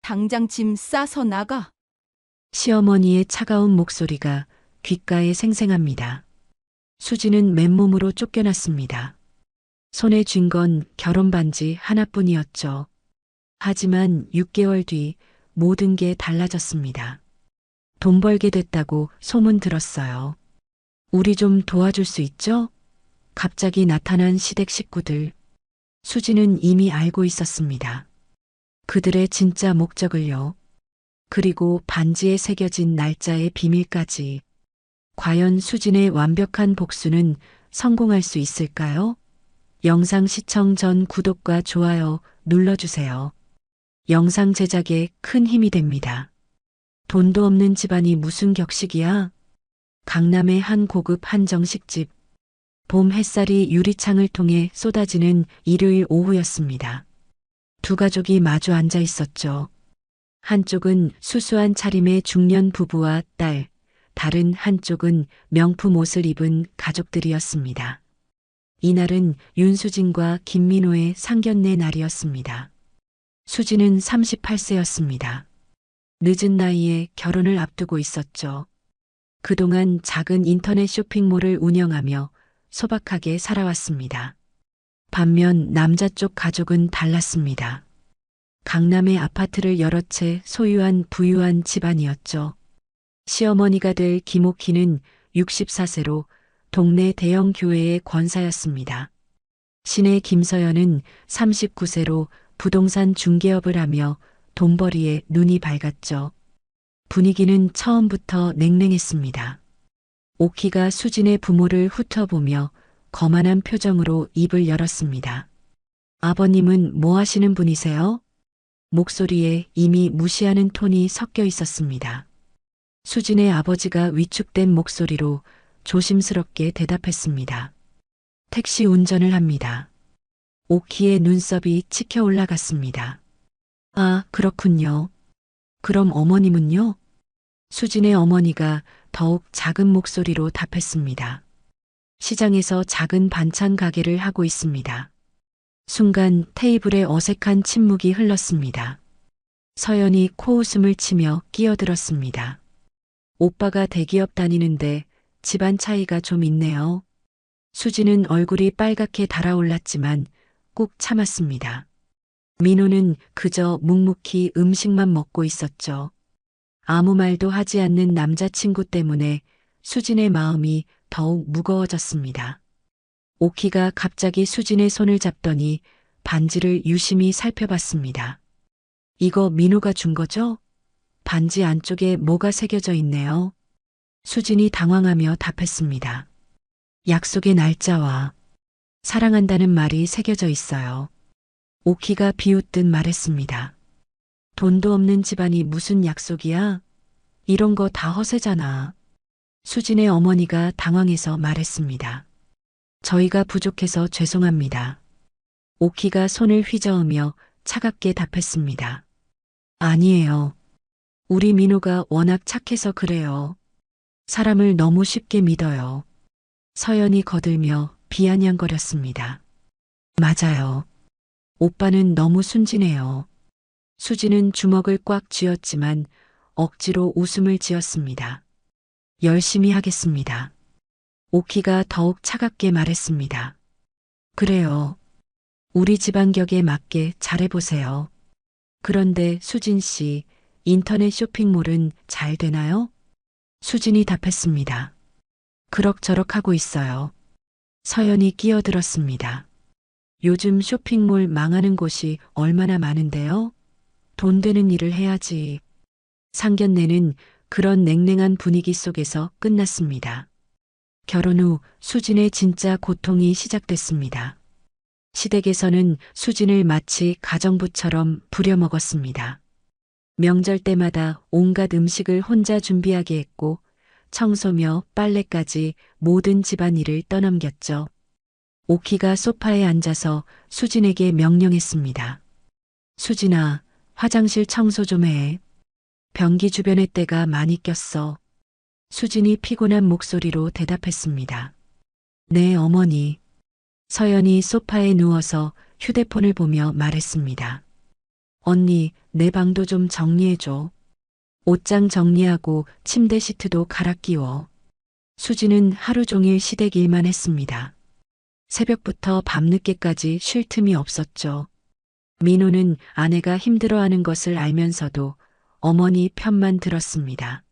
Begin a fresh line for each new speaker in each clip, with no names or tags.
당장 짐 싸서 나가.
시어머니의 차가운 목소리가 귓가에 생생합니다. 수지는 맨몸으로 쫓겨났습니다. 손에 쥔 건 결혼 반지 하나뿐이었죠. 하지만 6개월 뒤 모든 게 달라졌습니다. 돈 벌게 됐다고 소문 들었어요. 우리 좀 도와줄 수 있죠? 갑자기 나타난 시댁 식구들. 수지는 이미 알고 있었습니다. 그들의 진짜 목적을요. 그리고 반지에 새겨진 날짜의 비밀까지. 과연 수진의 완벽한 복수는 성공할 수 있을까요? 영상 시청 전 구독과 좋아요 눌러주세요. 영상 제작에 큰 힘이 됩니다. 돈도 없는 집안이 무슨 격식이야? 강남의 한 고급 한정식집. 봄 햇살이 유리창을 통해 쏟아지는 일요일 오후였습니다. 두 가족이 마주 앉아 있었죠. 한쪽은 수수한 차림의 중년 부부와 딸, 다른 한쪽은 명품 옷을 입은 가족들이었습니다. 이날은 윤수진과 김민호의 상견례 날이었습니다. 수진은 38세였습니다. 늦은 나이에 결혼을 앞두고 있었죠. 그동안 작은 인터넷 쇼핑몰을 운영하며 소박하게 살아왔습니다. 반면 남자 쪽 가족은 달랐습니다. 강남의 아파트를 여러 채 소유한 부유한 집안이었죠. 시어머니가 될 김옥희는 64세로 동네 대형 교회의 권사였습니다. 시내 김서연은 39세로 부동산 중개업을 하며 돈벌이에 눈이 밝았죠. 분위기는 처음부터 냉랭했습니다. 오키가 수진의 부모를 훑어보며 거만한 표정으로 입을 열었습니다. 아버님은 뭐 하시는 분이세요? 목소리에 이미 무시하는 톤이 섞여 있었습니다. 수진의 아버지가 위축된 목소리로 조심스럽게 대답했습니다. 택시 운전을 합니다. 오키의 눈썹이 치켜 올라갔습니다. 아, 그렇군요. 그럼 어머님은요? 수진의 어머니가 더욱 작은 목소리로 답했습니다. 시장에서 작은 반찬 가게를 하고 있습니다. 순간 테이블에 어색한 침묵이 흘렀습니다. 서연이 코웃음을 치며 끼어들었습니다. 오빠가 대기업 다니는데 집안 차이가 좀 있네요. 수지는 얼굴이 빨갛게 달아올랐지만 꾹 참았습니다. 민호는 그저 묵묵히 음식만 먹고 있었죠. 아무 말도 하지 않는 남자친구 때문에 수진의 마음이 더욱 무거워졌습니다. 오키가 갑자기 수진의 손을 잡더니 반지를 유심히 살펴봤습니다. 이거 민호가 준 거죠? 반지 안쪽에 뭐가 새겨져 있네요. 수진이 당황하며 답했습니다. 약속의 날짜와 사랑한다는 말이 새겨져 있어요. 오키가 비웃듯 말했습니다. 돈도 없는 집안이 무슨 약속이야? 이런 거 다 허세잖아. 수진의 어머니가 당황해서 말했습니다. 저희가 부족해서 죄송합니다. 오키가 손을 휘저으며 차갑게 답했습니다. 아니에요. 우리 민호가 워낙 착해서 그래요. 사람을 너무 쉽게 믿어요. 서연이 거들며 비아냥거렸습니다. 맞아요. 오빠는 너무 순진해요. 수지는 주먹을 꽉 쥐었지만 억지로 웃음을 지었습니다. 열심히 하겠습니다. 오키가 더욱 차갑게 말했습니다. 그래요. 우리 집안 격에 맞게 잘해보세요. 그런데 수진 씨, 인터넷 쇼핑몰은 잘 되나요? 수진이 답했습니다. 그럭저럭 하고 있어요. 서연이 끼어들었습니다. 요즘 쇼핑몰 망하는 곳이 얼마나 많은데요? 돈 되는 일을 해야지. 상견례는 그런 냉랭한 분위기 속에서 끝났습니다. 결혼 후 수진의 진짜 고통이 시작됐습니다. 시댁에서는 수진을 마치 가정부처럼 부려먹었습니다. 명절 때마다 온갖 음식을 혼자 준비하게 했고 청소며 빨래까지 모든 집안일을 떠넘겼죠. 오키가 소파에 앉아서 수진에게 명령했습니다. 수진아, 화장실 청소 좀 해. 변기 주변에 때가 많이 꼈어. 수진이 피곤한 목소리로 대답했습니다. 네, 어머니. 서연이 소파에 누워서 휴대폰을 보며 말했습니다. 언니, 내 방도 좀 정리해줘. 옷장 정리하고 침대 시트도 갈아 끼워. 수지는 하루 종일 시댁 일만 했습니다. 새벽부터 밤늦게까지 쉴 틈이 없었죠. 민호는 아내가 힘들어하는 것을 알면서도 어머니 편만 들었습니다.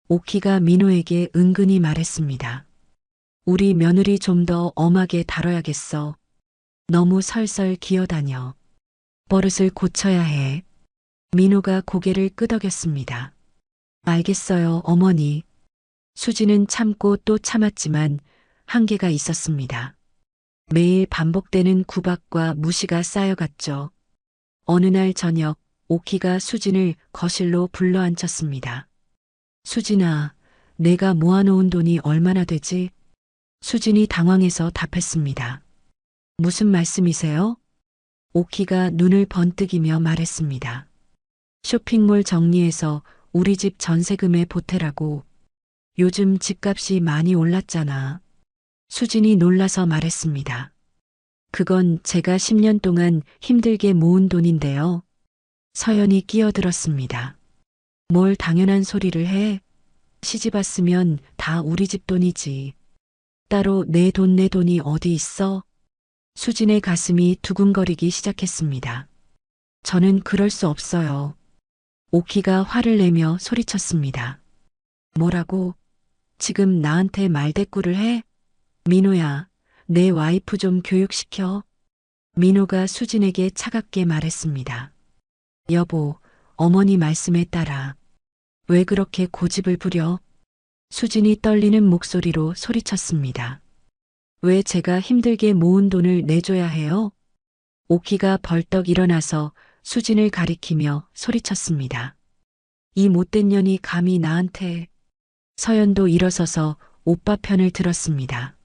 오키가 민호에게 은근히 말했습니다. 우리 며느리 좀 더 엄하게 다뤄야겠어. 너무 설설 기어다녀. 버릇을 고쳐야 해. 민호가 고개를 끄덕였습니다. 알겠어요, 어머니. 수지는 참고 또 참았지만 한계가 있었습니다. 매일 반복되는 구박과 무시가 쌓여갔죠. 어느 날 저녁, 오키가 수진을 거실로 불러앉혔습니다. 수진아, 내가 모아놓은 돈이 얼마나 되지? 수진이 당황해서 답했습니다. 무슨 말씀이세요? 오키가 눈을 번뜩이며 말했습니다. 쇼핑몰 정리해서 우리 집 전세금에 보태라고. 요즘 집값이 많이 올랐잖아. 수진이 놀라서 말했습니다. 그건 제가 10년 동안 힘들게 모은 돈인데요. 서연이 끼어들었습니다. 뭘 당연한 소리를 해? 시집 왔으면 다 우리 집 돈이지. 따로 내 돈이 어디 있어? 수진의 가슴이 두근거리기 시작했습니다. 저는 그럴 수 없어요. 오키가 화를 내며 소리쳤습니다. 뭐라고? 지금 나한테 말대꾸를 해? 민호야, 내 와이프 좀 교육시켜. 민호가 수진에게 차갑게 말했습니다. 여보, 어머니 말씀에 따라. 왜 그렇게 고집을 부려? 수진이 떨리는 목소리로 소리쳤습니다. 왜 제가 힘들게 모은 돈을 내줘야 해요? 오키가 벌떡 일어나서 수진을 가리키며 소리쳤습니다. 이 못된 년이 감히 나한테. 서연도 일어서서 오빠 편을 들었습니다.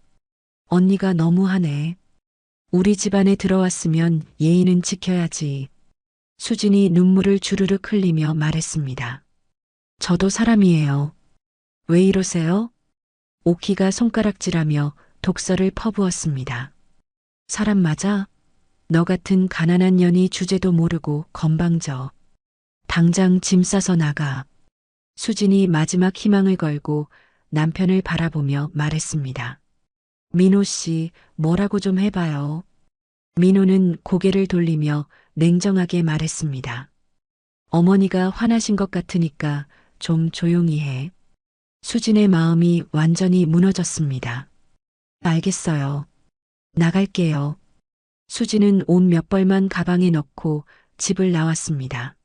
언니가 너무하네. 우리 집안에 들어왔으면 예의는 지켜야지. 수진이 눈물을 주르륵 흘리며 말했습니다. 저도 사람이에요. 왜 이러세요? 오키가 손가락질하며 독서를 퍼부었습니다. 사람 맞아? 너 같은 가난한 년이 주제도 모르고 건방져. 당장 짐 싸서 나가. 수진이 마지막 희망을 걸고 남편을 바라보며 말했습니다. 민호 씨, 뭐라고 좀 해봐요. 민호는 고개를 돌리며 냉정하게 말했습니다. 어머니가 화나신 것 같으니까 좀 조용히 해. 수진의 마음이 완전히 무너졌습니다. 알겠어요. 나갈게요. 수진은 옷 몇 벌만 가방에 넣고 집을 나왔습니다.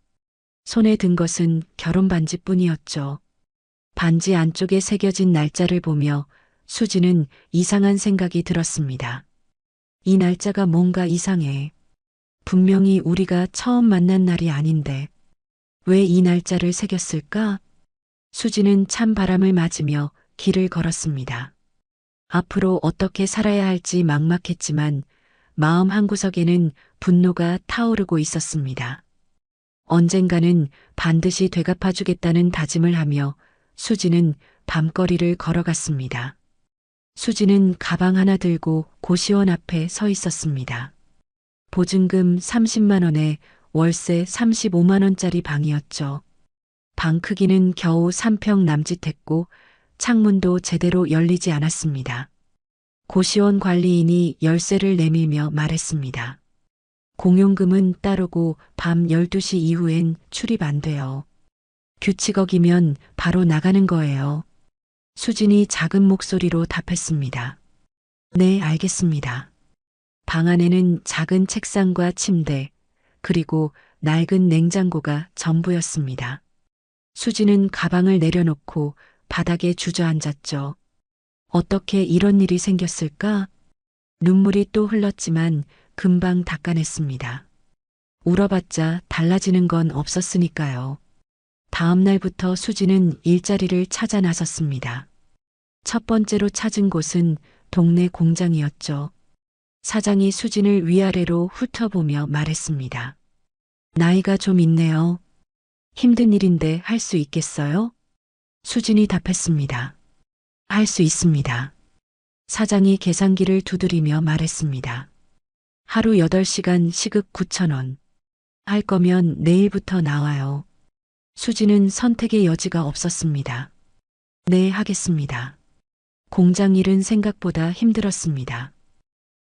손에 든 것은 결혼 반지뿐이었죠. 반지 안쪽에 새겨진 날짜를 보며 수진은 이상한 생각이 들었습니다. 이 날짜가 뭔가 이상해. 분명히 우리가 처음 만난 날이 아닌데 왜 이 날짜를 새겼을까? 수진은 찬 바람을 맞으며 길을 걸었습니다. 앞으로 어떻게 살아야 할지 막막했지만 마음 한구석에는 분노가 타오르고 있었습니다. 언젠가는 반드시 되갚아주겠다는 다짐을 하며 수진은 밤거리를 걸어갔습니다. 수진은 가방 하나 들고 고시원 앞에 서 있었습니다. 보증금 30만 원에 월세 35만 원짜리 방이었죠. 방 크기는 겨우 3평 남짓했고 창문도 제대로 열리지 않았습니다. 고시원 관리인이 열쇠를 내밀며 말했습니다. 공용금은 따르고 밤 12시 이후엔 출입 안 돼요. 규칙 어기면 바로 나가는 거예요. 수진이 작은 목소리로 답했습니다. 네, 알겠습니다. 방 안에는 작은 책상과 침대, 그리고 낡은 냉장고가 전부였습니다. 수진은 가방을 내려놓고 바닥에 주저앉았죠. 어떻게 이런 일이 생겼을까? 눈물이 또 흘렀지만 금방 닦아냈습니다. 울어봤자 달라지는 건 없었으니까요. 다음 날부터 수진은 일자리를 찾아 나섰습니다. 첫 번째로 찾은 곳은 동네 공장이었죠. 사장이 수진을 위아래로 훑어보며 말했습니다. 나이가 좀 있네요. 힘든 일인데 할 수 있겠어요? 수진이 답했습니다. 할 수 있습니다. 사장이 계산기를 두드리며 말했습니다. 하루 8시간 시급 9,000원. 할 거면 내일부터 나와요. 수지는 선택의 여지가 없었습니다. 네, 하겠습니다. 공장 일은 생각보다 힘들었습니다.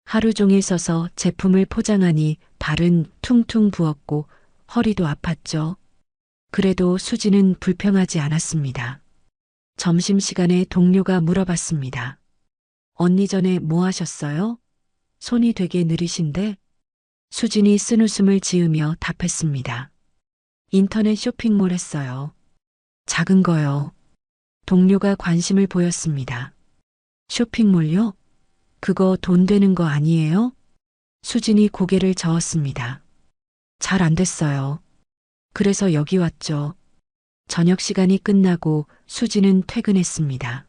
하루 종일 서서 제품을 포장하니 발은 퉁퉁 부었고 허리도 아팠죠. 그래도 수지는 불평하지 않았습니다. 점심시간에 동료가 물어봤습니다. 언니 전에 뭐 하셨어요? 손이 되게 느리신데? 수진이 쓴웃음을 지으며 답했습니다. 인터넷 쇼핑몰 했어요. 작은 거요. 동료가 관심을 보였습니다. 쇼핑몰요? 그거 돈 되는 거 아니에요? 수진이 고개를 저었습니다. 잘 안 됐어요. 그래서 여기 왔죠. 저녁 시간이 끝나고 수지는 퇴근했습니다.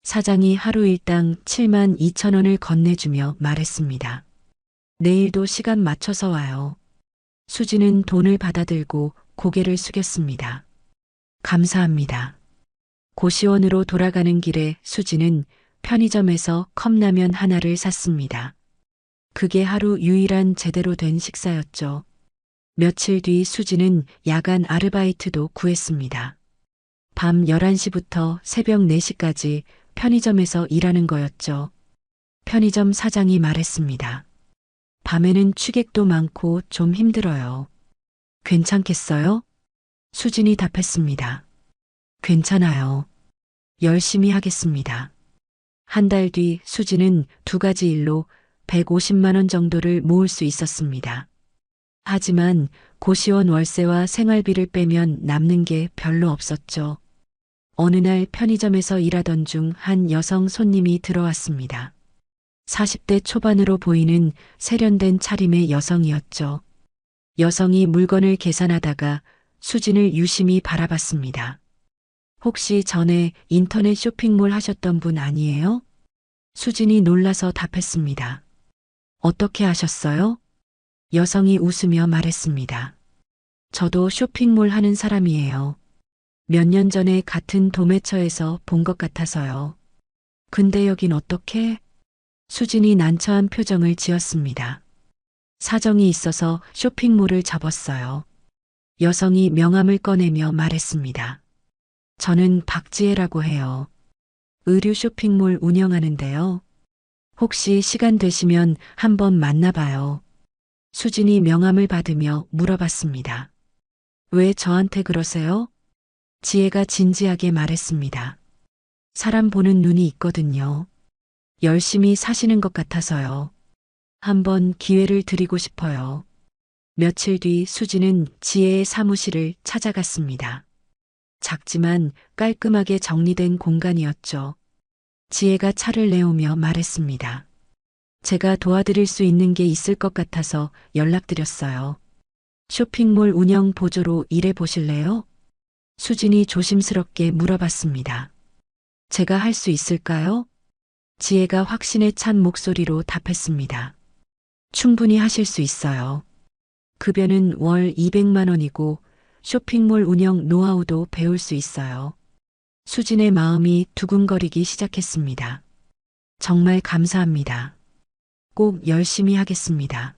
사장이 하루 일당 7만 2천 원을 건네주며 말했습니다. 내일도 시간 맞춰서 와요. 수지는 돈을 받아들고 고개를 숙였습니다. 감사합니다. 고시원으로 돌아가는 길에 수지는 편의점에서 컵라면 하나를 샀습니다. 그게 하루 유일한 제대로 된 식사였죠. 며칠 뒤 수지는 야간 아르바이트도 구했습니다. 밤 11시부터 새벽 4시까지 편의점에서 일하는 거였죠. 편의점 사장이 말했습니다. 밤에는 취객도 많고 좀 힘들어요. 괜찮겠어요? 수진이 답했습니다. 괜찮아요. 열심히 하겠습니다. 한 달 뒤 수진은 두 가지 일로 150만 원 정도를 모을 수 있었습니다. 하지만 고시원 월세와 생활비를 빼면 남는 게 별로 없었죠. 어느 날 편의점에서 일하던 중 한 여성 손님이 들어왔습니다. 40대 초반으로 보이는 세련된 차림의 여성이었죠. 여성이 물건을 계산하다가 수진을 유심히 바라봤습니다. 혹시 전에 인터넷 쇼핑몰 하셨던 분 아니에요? 수진이 놀라서 답했습니다. 어떻게 하셨어요? 여성이 웃으며 말했습니다. 저도 쇼핑몰 하는 사람이에요. 몇 년 전에 같은 도매처에서 본 것 같아서요. 근데 여긴 어떻게? 수진이 난처한 표정을 지었습니다. 사정이 있어서 쇼핑몰을 접었어요. 여성이 명함을 꺼내며 말했습니다. 저는 박지혜라고 해요. 의류 쇼핑몰 운영하는데요. 혹시 시간 되시면 한번 만나봐요. 수진이 명함을 받으며 물어봤습니다. 왜 저한테 그러세요? 지혜가 진지하게 말했습니다. 사람 보는 눈이 있거든요. 열심히 사시는 것 같아서요. 한번 기회를 드리고 싶어요. 며칠 뒤 수지는 지혜의 사무실을 찾아갔습니다. 작지만 깔끔하게 정리된 공간이었죠. 지혜가 차를 내오며 말했습니다. 제가 도와드릴 수 있는 게 있을 것 같아서 연락드렸어요. 쇼핑몰 운영 보조로 일해 보실래요? 수진이 조심스럽게 물어봤습니다. 제가 할 수 있을까요? 지혜가 확신에 찬 목소리로 답했습니다. 충분히 하실 수 있어요. 급여는 월 200만 원이고 쇼핑몰 운영 노하우도 배울 수 있어요. 수진의 마음이 두근거리기 시작했습니다. 정말 감사합니다. 꼭 열심히 하겠습니다.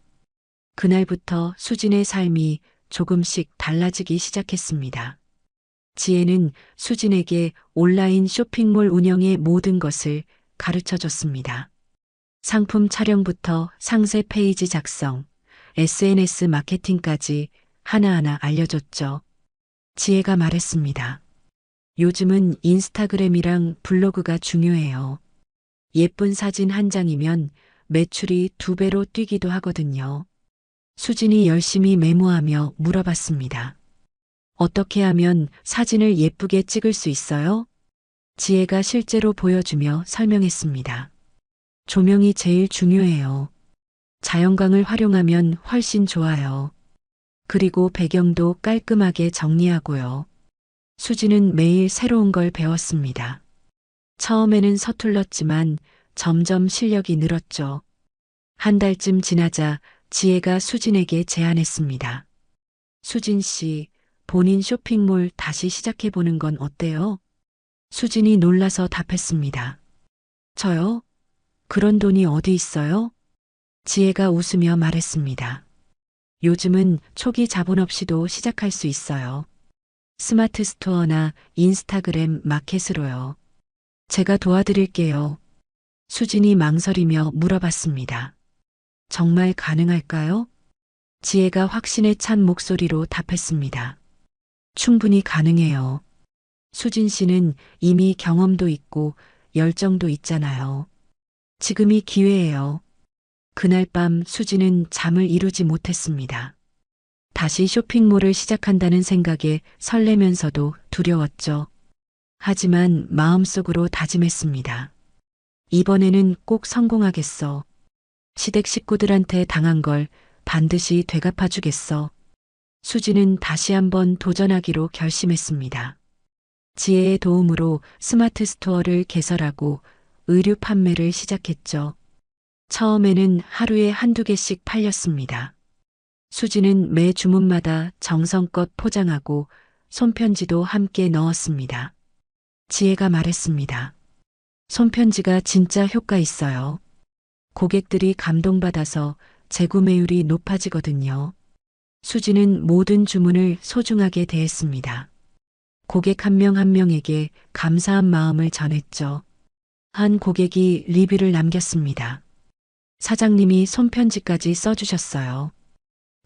그날부터 수진의 삶이 조금씩 달라지기 시작했습니다. 지혜는 수진에게 온라인 쇼핑몰 운영의 모든 것을 가르쳐 줬습니다. 상품 촬영부터 상세 페이지 작성, SNS 마케팅까지 하나하나 알려줬죠. 지혜가 말했습니다. 요즘은 인스타그램이랑 블로그가 중요해요. 예쁜 사진 한 장이면 매출이 2배로 뛰기도 하거든요. 수진이 열심히 메모하며 물어봤습니다. 어떻게 하면 사진을 예쁘게 찍을 수 있어요? 지혜가 실제로 보여주며 설명했습니다. 조명이 제일 중요해요. 자연광을 활용하면 훨씬 좋아요. 그리고 배경도 깔끔하게 정리하고요. 수지는 매일 새로운 걸 배웠습니다. 처음에는 서툴렀지만 점점 실력이 늘었죠. 한 달쯤 지나자 지혜가 수진에게 제안했습니다. 수진 씨, 본인 쇼핑몰 다시 시작해보는 건 어때요? 수진이 놀라서 답했습니다. 저요? 그런 돈이 어디 있어요? 지혜가 웃으며 말했습니다. 요즘은 초기 자본 없이도 시작할 수 있어요. 스마트 스토어나 인스타그램 마켓으로요. 제가 도와드릴게요. 수진이 망설이며 물어봤습니다. 정말 가능할까요? 지혜가 확신에 찬 목소리로 답했습니다. 충분히 가능해요. 수진 씨는 이미 경험도 있고 열정도 있잖아요. 지금이 기회예요. 그날 밤 수진은 잠을 이루지 못했습니다. 다시 쇼핑몰을 시작한다는 생각에 설레면서도 두려웠죠. 하지만 마음속으로 다짐했습니다. 이번에는 꼭 성공하겠어. 시댁 식구들한테 당한 걸 반드시 되갚아주겠어. 수지는 다시 한번 도전하기로 결심했습니다. 지혜의 도움으로 스마트 스토어를 개설하고 의류 판매를 시작했죠. 처음에는 하루에 한두 개씩 팔렸습니다. 수지는 매 주문마다 정성껏 포장하고 손편지도 함께 넣었습니다. 지혜가 말했습니다. 손편지가 진짜 효과 있어요. 고객들이 감동받아서 재구매율이 높아지거든요. 수지는 모든 주문을 소중하게 대했습니다. 고객 한 명 한 명에게 감사한 마음을 전했죠. 한 고객이 리뷰를 남겼습니다. 사장님이 손편지까지 써주셨어요.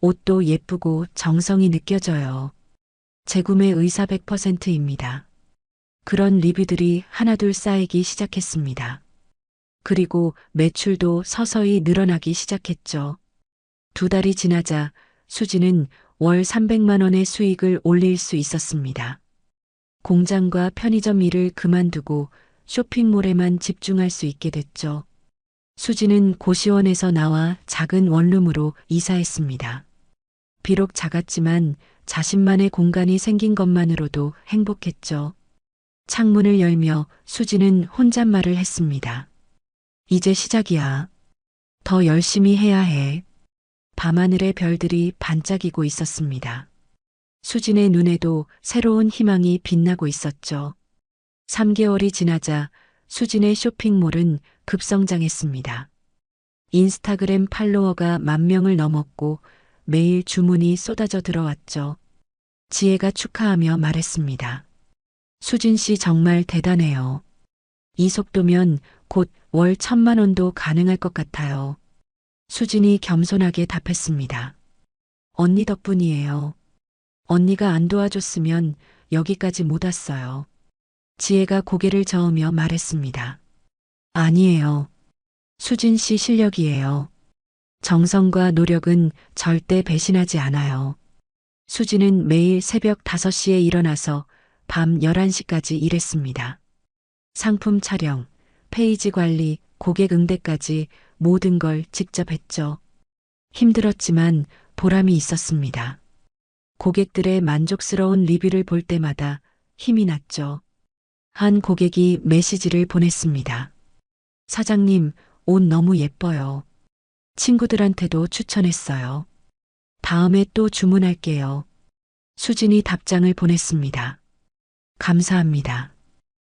옷도 예쁘고 정성이 느껴져요. 재구매 의사 100%입니다. 그런 리뷰들이 하나둘 쌓이기 시작했습니다. 그리고 매출도 서서히 늘어나기 시작했죠. 2달이 지나자 수지는 월 300만 원의 수익을 올릴 수 있었습니다. 공장과 편의점 일을 그만두고 쇼핑몰에만 집중할 수 있게 됐죠. 수지는 고시원에서 나와 작은 원룸으로 이사했습니다. 비록 작았지만 자신만의 공간이 생긴 것만으로도 행복했죠. 창문을 열며 수지는 혼잣말을 했습니다. 이제 시작이야. 더 열심히 해야 해. 밤하늘의 별들이 반짝이고 있었습니다. 수진의 눈에도 새로운 희망이 빛나고 있었죠. 3개월이 지나자 수진의 쇼핑몰은 급성장했습니다. 인스타그램 팔로워가 10,000명을 넘었고 매일 주문이 쏟아져 들어왔죠. 지혜가 축하하며 말했습니다. 수진 씨 정말 대단해요. 이 속도면 곧 월 1,000만 원도 가능할 것 같아요. 수진이 겸손하게 답했습니다. 언니 덕분이에요. 언니가 안 도와줬으면 여기까지 못 왔어요. 지혜가 고개를 저으며 말했습니다. 아니에요. 수진 씨 실력이에요. 정성과 노력은 절대 배신하지 않아요. 수진은 매일 새벽 5시에 일어나서 밤 11시까지 일했습니다. 상품 촬영, 페이지 관리, 고객 응대까지 모든 걸 직접 했죠. 힘들었지만 보람이 있었습니다. 고객들의 만족스러운 리뷰를 볼 때마다 힘이 났죠. 한 고객이 메시지를 보냈습니다. 사장님, 옷 너무 예뻐요. 친구들한테도 추천했어요. 다음에 또 주문할게요. 수진이 답장을 보냈습니다. 감사합니다.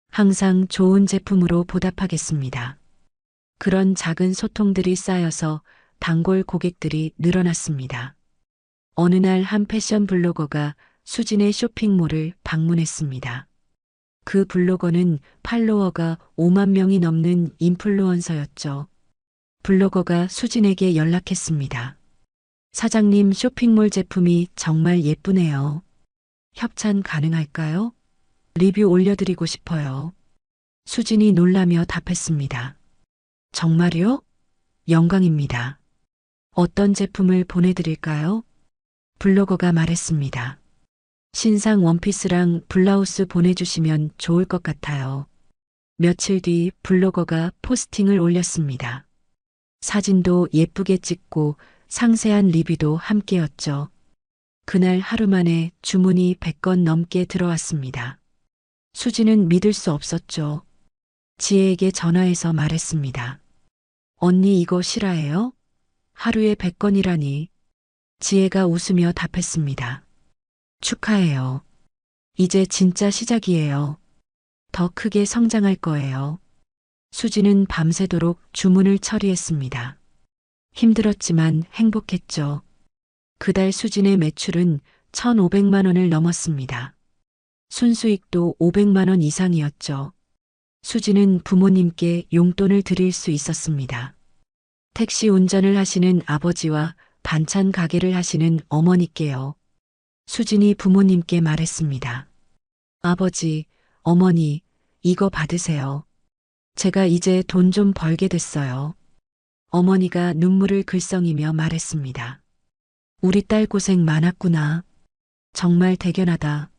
항상 좋은 제품으로 보답하겠습니다. 그런 작은 소통들이 쌓여서 단골 고객들이 늘어났습니다. 어느 날 한 패션 블로거가 수진의 쇼핑몰을 방문했습니다. 그 블로거는 팔로워가 5만 명이 넘는 인플루언서였죠. 블로거가 수진에게 연락했습니다. 사장님, 쇼핑몰 제품이 정말 예쁘네요. 협찬 가능할까요? 리뷰 올려드리고 싶어요. 수진이 놀라며 답했습니다. 정말요? 영광입니다. 어떤 제품을 보내드릴까요? 블로거가 말했습니다. 신상 원피스랑 블라우스 보내주시면 좋을 것 같아요. 며칠 뒤 블로거가 포스팅을 올렸습니다. 사진도 예쁘게 찍고 상세한 리뷰도 함께였죠. 그날 하루 만에 주문이 100건 넘게 들어왔습니다. 수지는 믿을 수 없었죠. 지혜에게 전화해서 말했습니다. 언니 이거 실화예요? 하루에 100건이라니. 지혜가 웃으며 답했습니다. 축하해요. 이제 진짜 시작이에요. 더 크게 성장할 거예요. 수지는 밤새도록 주문을 처리했습니다. 힘들었지만 행복했죠. 그달 수진의 매출은 1,500만 원을 넘었습니다. 순수익도 500만 원 이상이었죠. 수진은 부모님께 용돈을 드릴 수 있었습니다. 택시 운전을 하시는 아버지와 반찬 가게를 하시는 어머니께요. 수진이 부모님께 말했습니다. 아버지, 어머니, 이거 받으세요. 제가 이제 돈 좀 벌게 됐어요. 어머니가 눈물을 글썽이며 말했습니다. 우리 딸 고생 많았구나. 정말 대견하다.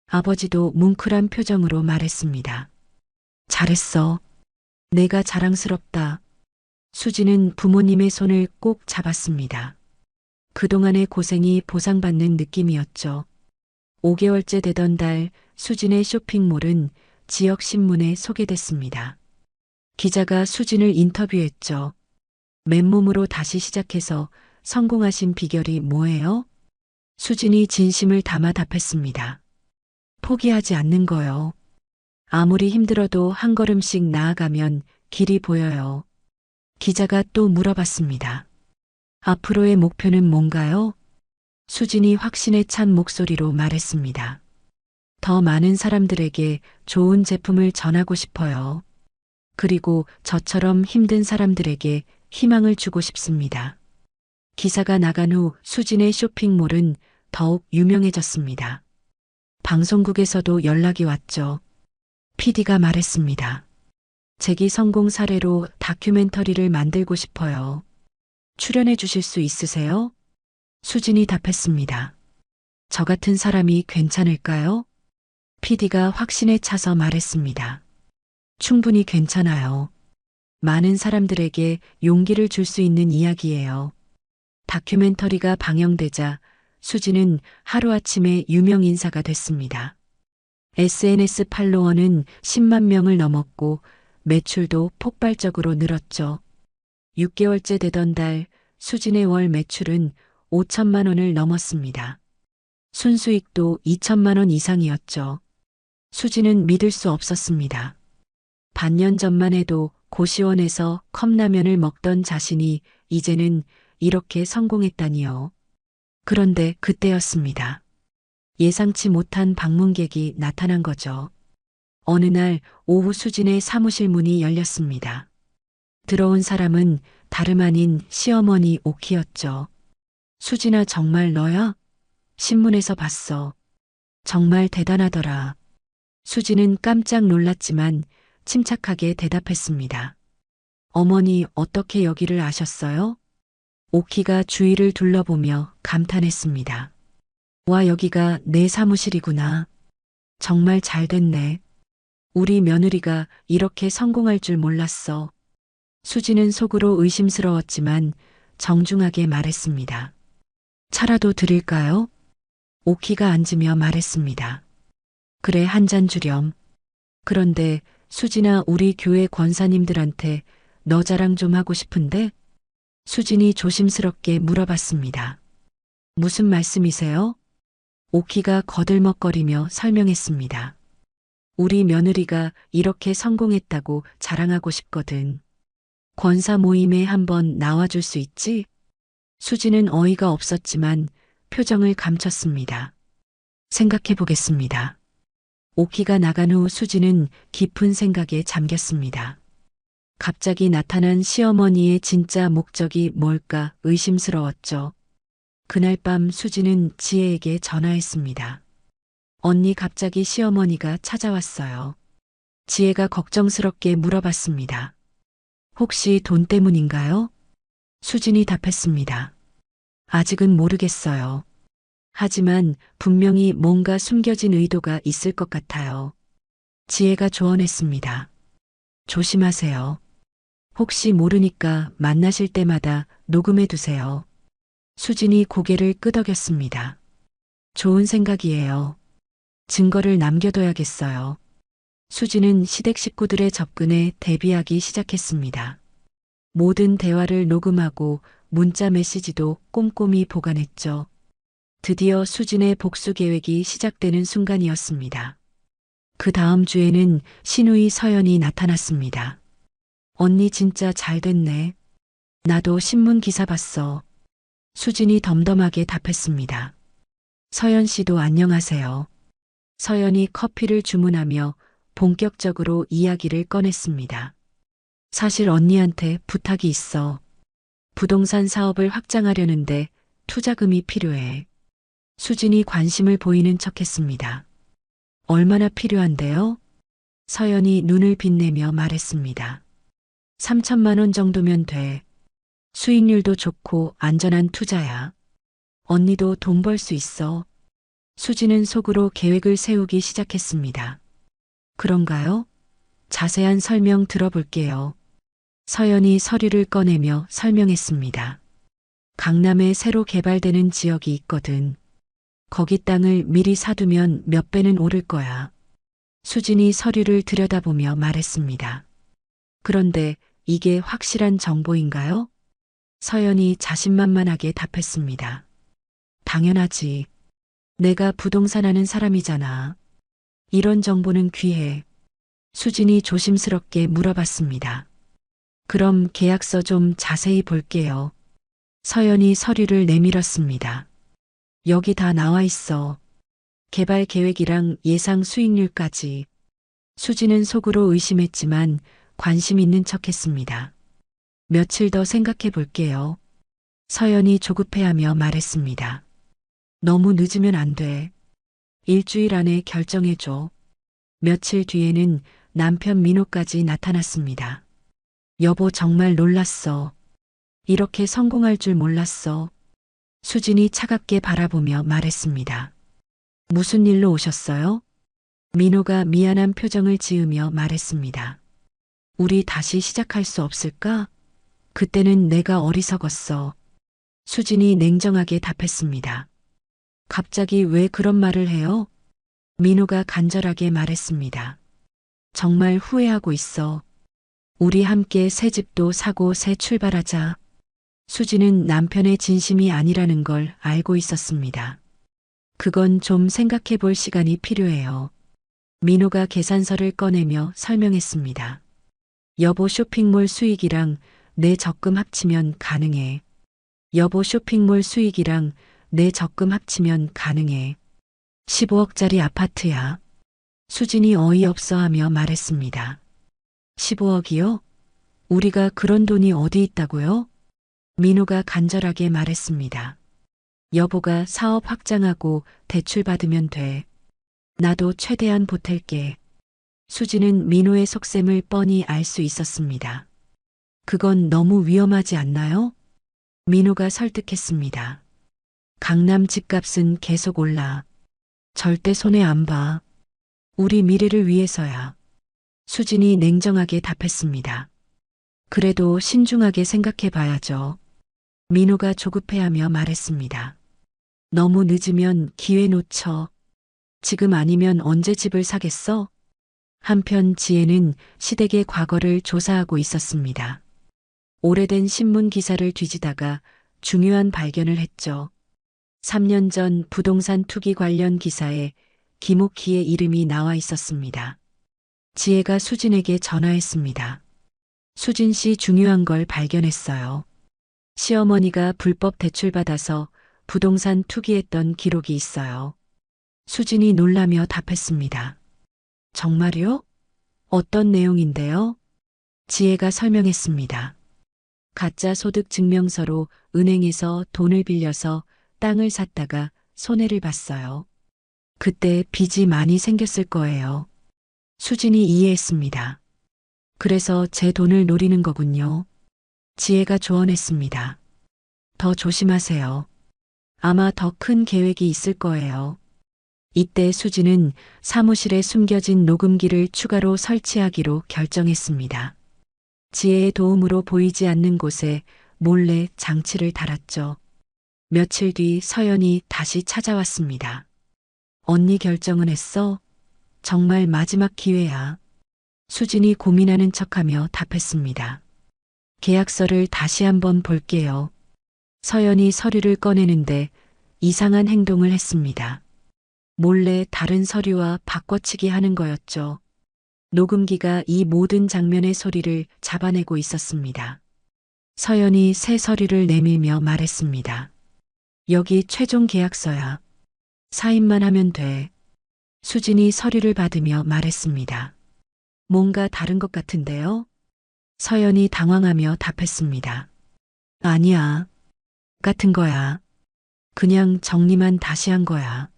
아버지도 뭉클한 표정으로 말했습니다. 잘했어. 내가 자랑스럽다. 수지는 부모님의 손을 꼭 잡았습니다. 그동안의 고생이 보상받는 느낌이었죠. 5개월째 되던 달 수진의 쇼핑몰은 지역 신문에 소개됐습니다. 기자가 수진을 인터뷰했죠. 맨몸으로 다시 시작해서 성공하신 비결이 뭐예요? 수진이 진심을 담아 답했습니다. 포기하지 않는 거요. 아무리 힘들어도 한 걸음씩 나아가면 길이 보여요. 기자가 또 물어봤습니다. 앞으로의 목표는 뭔가요? 수진이 확신에 찬 목소리로 말했습니다. 더 많은 사람들에게 좋은 제품을 전하고 싶어요. 그리고 저처럼 힘든 사람들에게 희망을 주고 싶습니다. 기사가 나간 후 수진의 쇼핑몰은 더욱 유명해졌습니다. 방송국에서도 연락이 왔죠. PD가 말했습니다. 재기 성공 사례로 다큐멘터리를 만들고 싶어요. 출연해 주실 수 있으세요? 수진이 답했습니다. 저 같은 사람이 괜찮을까요? PD가 확신에 차서 말했습니다. 충분히 괜찮아요. 많은 사람들에게 용기를 줄 수 있는 이야기예요. 다큐멘터리가 방영되자 수진은 하루아침에 유명 인사가 됐습니다. SNS 팔로워는 10만 명을 넘었고 매출도 폭발적으로 늘었죠. 6개월째 되던 달 수진의 월 매출은 5천만 원을 넘었습니다. 순수익도 2천만 원 이상이었죠. 수진은 믿을 수 없었습니다. 반년 전만 해도 고시원에서 컵라면을 먹던 자신이 이제는 이렇게 성공했다니요. 그런데 그때였습니다. 예상치 못한 방문객이 나타난 거죠. 어느 날 오후 수진의 사무실 문이 열렸습니다. 들어온 사람은 다름 아닌 시어머니 오키였죠. 수진아, 정말 너야? 신문에서 봤어. 정말 대단하더라. 수진은 깜짝 놀랐지만 침착하게 대답했습니다. 어머니, 어떻게 여기를 아셨어요? 오키가 주위를 둘러보며 감탄했습니다. 와, 여기가 내 사무실이구나. 정말 잘 됐네. 우리 며느리가 이렇게 성공할 줄 몰랐어. 수지는 속으로 의심스러웠지만 정중하게 말했습니다. 차라도 드릴까요? 오키가 앉으며 말했습니다. 그래, 한 잔 주렴. 그런데 수진아, 우리 교회 권사님들한테 너 자랑 좀 하고 싶은데? 수진이 조심스럽게 물어봤습니다. 무슨 말씀이세요? 오키가 거들먹거리며 설명했습니다. 우리 며느리가 이렇게 성공했다고 자랑하고 싶거든. 권사 모임에 한번 나와줄 수 있지? 수지는 어이가 없었지만 표정을 감췄습니다. 생각해 보겠습니다. 오키가 나간 후 수지는 깊은 생각에 잠겼습니다. 갑자기 나타난 시어머니의 진짜 목적이 뭘까 의심스러웠죠. 그날 밤 수지는 지혜에게 전화했습니다. 언니, 갑자기 시어머니가 찾아왔어요. 지혜가 걱정스럽게 물어봤습니다. 혹시 돈 때문인가요? 수진이 답했습니다. 아직은 모르겠어요. 하지만 분명히 뭔가 숨겨진 의도가 있을 것 같아요. 지혜가 조언했습니다. 조심하세요. 혹시 모르니까 만나실 때마다 녹음해 두세요. 수진이 고개를 끄덕였습니다. 좋은 생각이에요. 증거를 남겨둬야겠어요. 수진은 시댁 식구들의 접근에 대비하기 시작했습니다. 모든 대화를 녹음하고 문자 메시지도 꼼꼼히 보관했죠. 드디어 수진의 복수 계획이 시작되는 순간이었습니다. 그 다음 주에는 신우이 서연이 나타났습니다. 언니, 진짜 잘 됐네. 나도 신문 기사 봤어. 수진이 덤덤하게 답했습니다. 서연 씨도 안녕하세요. 서연이 커피를 주문하며 본격적으로 이야기를 꺼냈습니다. 사실 언니한테 부탁이 있어. 부동산 사업을 확장하려는데 투자금이 필요해. 수진이 관심을 보이는 척했습니다. 얼마나 필요한데요? 서연이 눈을 빛내며 말했습니다. 3천만 원 정도면 돼. 수익률도 좋고 안전한 투자야. 언니도 돈 벌 수 있어. 수지는 속으로 계획을 세우기 시작했습니다. 그런가요? 자세한 설명 들어볼게요. 서연이 서류를 꺼내며 설명했습니다. 강남에 새로 개발되는 지역이 있거든. 거기 땅을 미리 사두면 몇 배는 오를 거야. 수진이 서류를 들여다보며 말했습니다. 그런데 이게 확실한 정보인가요? 서연이 자신만만하게 답했습니다. 당연하지. 내가 부동산 하는 사람이잖아. 이런 정보는 귀해. 수진이 조심스럽게 물어봤습니다. 그럼 계약서 좀 자세히 볼게요. 서연이 서류를 내밀었습니다. 여기 다 나와 있어. 개발 계획이랑 예상 수익률까지. 수진은 속으로 의심했지만 관심 있는 척했습니다. 며칠 더 생각해 볼게요. 서연이 조급해하며 말했습니다. 너무 늦으면 안 돼. 일주일 안에 결정해줘. 며칠 뒤에는 남편 민호까지 나타났습니다. 여보 정말 놀랐어. 이렇게 성공할 줄 몰랐어. 수진이 차갑게 바라보며 말했습니다. 무슨 일로 오셨어요? 민호가 미안한 표정을 지으며 말했습니다. 우리 다시 시작할 수 없을까? 그때는 내가 어리석었어. 수진이 냉정하게 답했습니다. 갑자기 왜 그런 말을 해요? 민호가 간절하게 말했습니다. 정말 후회하고 있어. 우리 함께 새 집도 사고 새 출발하자. 수진은 남편의 진심이 아니라는 걸 알고 있었습니다. 그건 좀 생각해 볼 시간이 필요해요. 민호가 계산서를 꺼내며 설명했습니다. 여보 쇼핑몰 수익이랑 내 적금 합치면 가능해. 여보 쇼핑몰 수익이랑 내 적금 합치면 가능해. 15억짜리 아파트야. 수진이 어이없어 하며 말했습니다. 15억이요? 우리가 그런 돈이 어디 있다고요? 민호가 간절하게 말했습니다. 여보가 사업 확장하고 대출 받으면 돼. 나도 최대한 보탤게. 수진은 민호의 속셈을 뻔히 알 수 있었습니다. 그건 너무 위험하지 않나요? 민호가 설득했습니다. 강남 집값은 계속 올라. 절대 손해 안 봐. 우리 미래를 위해서야. 수진이 냉정하게 답했습니다. 그래도 신중하게 생각해 봐야죠. 민호가 조급해하며 말했습니다. 너무 늦으면 기회 놓쳐. 지금 아니면 언제 집을 사겠어? 한편 지혜는 시댁의 과거를 조사하고 있었습니다. 오래된 신문 기사를 뒤지다가 중요한 발견을 했죠. 3년 전 부동산 투기 관련 기사에 김옥희의 이름이 나와 있었습니다. 지혜가 수진에게 전화했습니다. 수진 씨 중요한 걸 발견했어요. 시어머니가 불법 대출받아서 부동산 투기했던 기록이 있어요. 수진이 놀라며 답했습니다. 정말요? 어떤 내용인데요? 지혜가 설명했습니다. 가짜 소득 증명서로 은행에서 돈을 빌려서 땅을 샀다가 손해를 봤어요. 그때 빚이 많이 생겼을 거예요. 수진이 이해했습니다. 그래서 제 돈을 노리는 거군요. 지혜가 조언했습니다. 더 조심하세요. 아마 더 큰 계획이 있을 거예요. 이때 수진은 사무실에 숨겨진 녹음기를 추가로 설치하기로 결정했습니다. 지혜의 도움으로 보이지 않는 곳에 몰래 장치를 달았죠. 며칠 뒤 서연이 다시 찾아왔습니다. 언니 결정은 했어? 정말 마지막 기회야. 수진이 고민하는 척하며 답했습니다. 계약서를 다시 한번 볼게요. 서연이 서류를 꺼내는데 이상한 행동을 했습니다. 몰래 다른 서류와 바꿔치기 하는 거였죠. 녹음기가 이 모든 장면의 소리를 잡아내고 있었습니다. 서연이 새 서류를 내밀며 말했습니다. 여기 최종 계약서야. 사인만 하면 돼. 수진이 서류를 받으며 말했습니다. 뭔가 다른 것 같은데요? 서연이 당황하며 답했습니다. 아니야. 같은 거야. 그냥 정리만 다시 한 거야.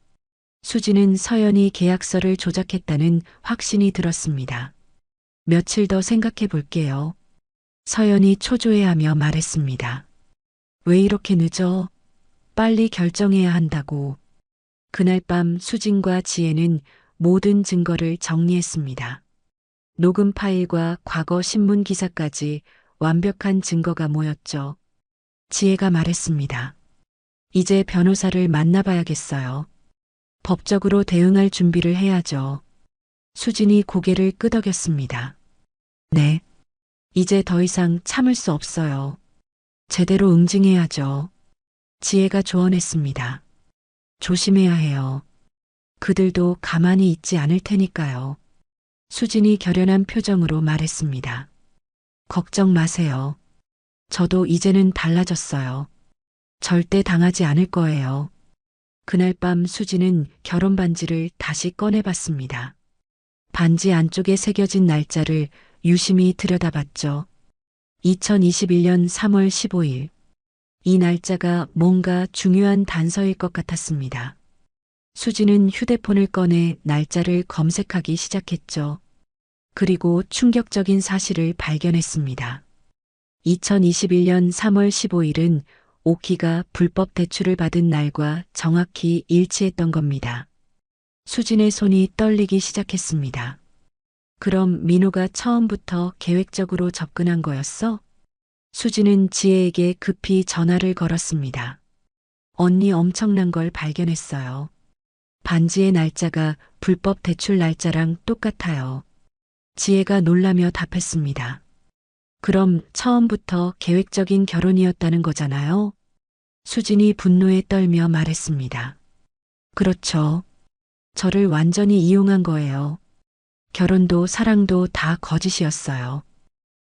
수진은 서연이 계약서를 조작했다는 확신이 들었습니다. 며칠 더 생각해 볼게요. 서연이 초조해하며 말했습니다. 왜 이렇게 늦어? 빨리 결정해야 한다고. 그날 밤 수진과 지혜는 모든 증거를 정리했습니다. 녹음 파일과 과거 신문 기사까지 완벽한 증거가 모였죠. 지혜가 말했습니다. 이제 변호사를 만나봐야겠어요. 법적으로 대응할 준비를 해야죠. 수진이 고개를 끄덕였습니다. 네. 이제 더 이상 참을 수 없어요. 제대로 응징해야죠. 지혜가 조언했습니다. 조심해야 해요. 그들도 가만히 있지 않을 테니까요. 수진이 결연한 표정으로 말했습니다. 걱정 마세요. 저도 이제는 달라졌어요. 절대 당하지 않을 거예요. 그날 밤 수진은 결혼 반지를 다시 꺼내봤습니다. 반지 안쪽에 새겨진 날짜를 유심히 들여다봤죠. 2021년 3월 15일. 이 날짜가 뭔가 중요한 단서일 것 같았습니다. 수진은 휴대폰을 꺼내 날짜를 검색하기 시작했죠. 그리고 충격적인 사실을 발견했습니다. 2021년 3월 15일은 오키가 불법 대출을 받은 날과 정확히 일치했던 겁니다. 수진의 손이 떨리기 시작했습니다. 그럼 민호가 처음부터 계획적으로 접근한 거였어? 수진은 지혜에게 급히 전화를 걸었습니다. 언니 엄청난 걸 발견했어요. 반지의 날짜가 불법 대출 날짜랑 똑같아요. 지혜가 놀라며 답했습니다. 그럼 처음부터 계획적인 결혼이었다는 거잖아요? 수진이 분노에 떨며 말했습니다. 그렇죠. 저를 완전히 이용한 거예요. 결혼도 사랑도 다 거짓이었어요.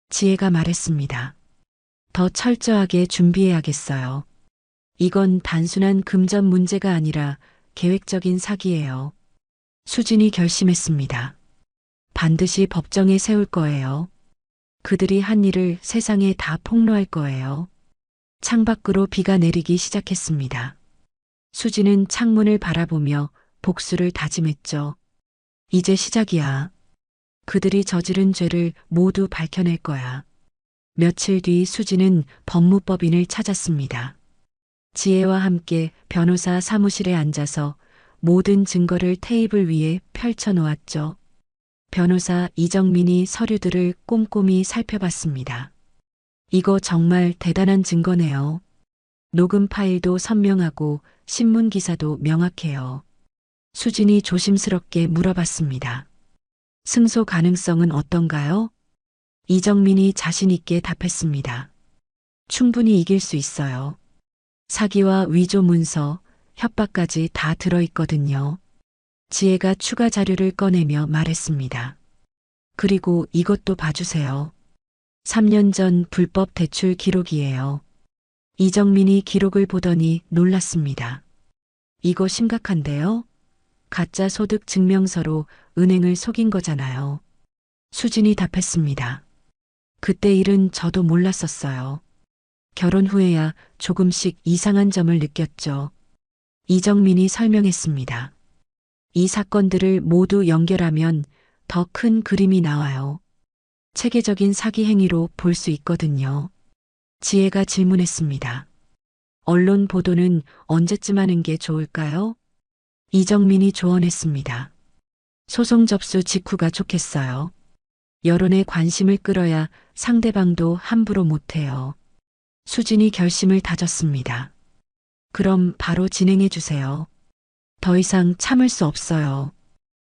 지혜가 말했습니다. 더 철저하게 준비해야겠어요. 이건 단순한 금전 문제가 아니라 계획적인 사기예요. 수진이 결심했습니다. 반드시 법정에 세울 거예요. 그들이 한 일을 세상에 다 폭로할 거예요. 창밖으로 비가 내리기 시작했습니다. 수진은 창문을 바라보며 복수를 다짐했죠. 이제 시작이야. 그들이 저지른 죄를 모두 밝혀낼 거야. 며칠 뒤 수진은 법무법인을 찾았습니다. 지혜와 함께 변호사 사무실에 앉아서 모든 증거를 테이블 위에 펼쳐 놓았죠. 변호사 이정민이 서류들을 꼼꼼히 살펴봤습니다. 이거 정말 대단한 증거네요. 녹음 파일도 선명하고 신문 기사도 명확해요. 수진이 조심스럽게 물어봤습니다. 승소 가능성은 어떤가요? 이정민이 자신 있게 답했습니다. 충분히 이길 수 있어요. 사기와 위조 문서, 협박까지 다 들어있거든요. 지혜가 추가 자료를 꺼내며 말했습니다. 그리고 이것도 봐주세요. 3년 전 불법 대출 기록이에요. 이정민이 기록을 보더니 놀랐습니다. 이거 심각한데요? 가짜 소득 증명서로 은행을 속인 거잖아요. 수진이 답했습니다. 그때 일은 저도 몰랐었어요. 결혼 후에야 조금씩 이상한 점을 느꼈죠. 이정민이 설명했습니다. 이 사건들을 모두 연결하면 더 큰 그림이 나와요. 체계적인 사기 행위로 볼 수 있거든요. 지혜가 질문했습니다. 언론 보도는 언제쯤 하는 게 좋을까요? 이정민이 조언했습니다. 소송 접수 직후가 좋겠어요. 여론의 관심을 끌어야 상대방도 함부로 못해요. 수진이 결심을 다졌습니다. 그럼 바로 진행해 주세요. 더 이상 참을 수 없어요.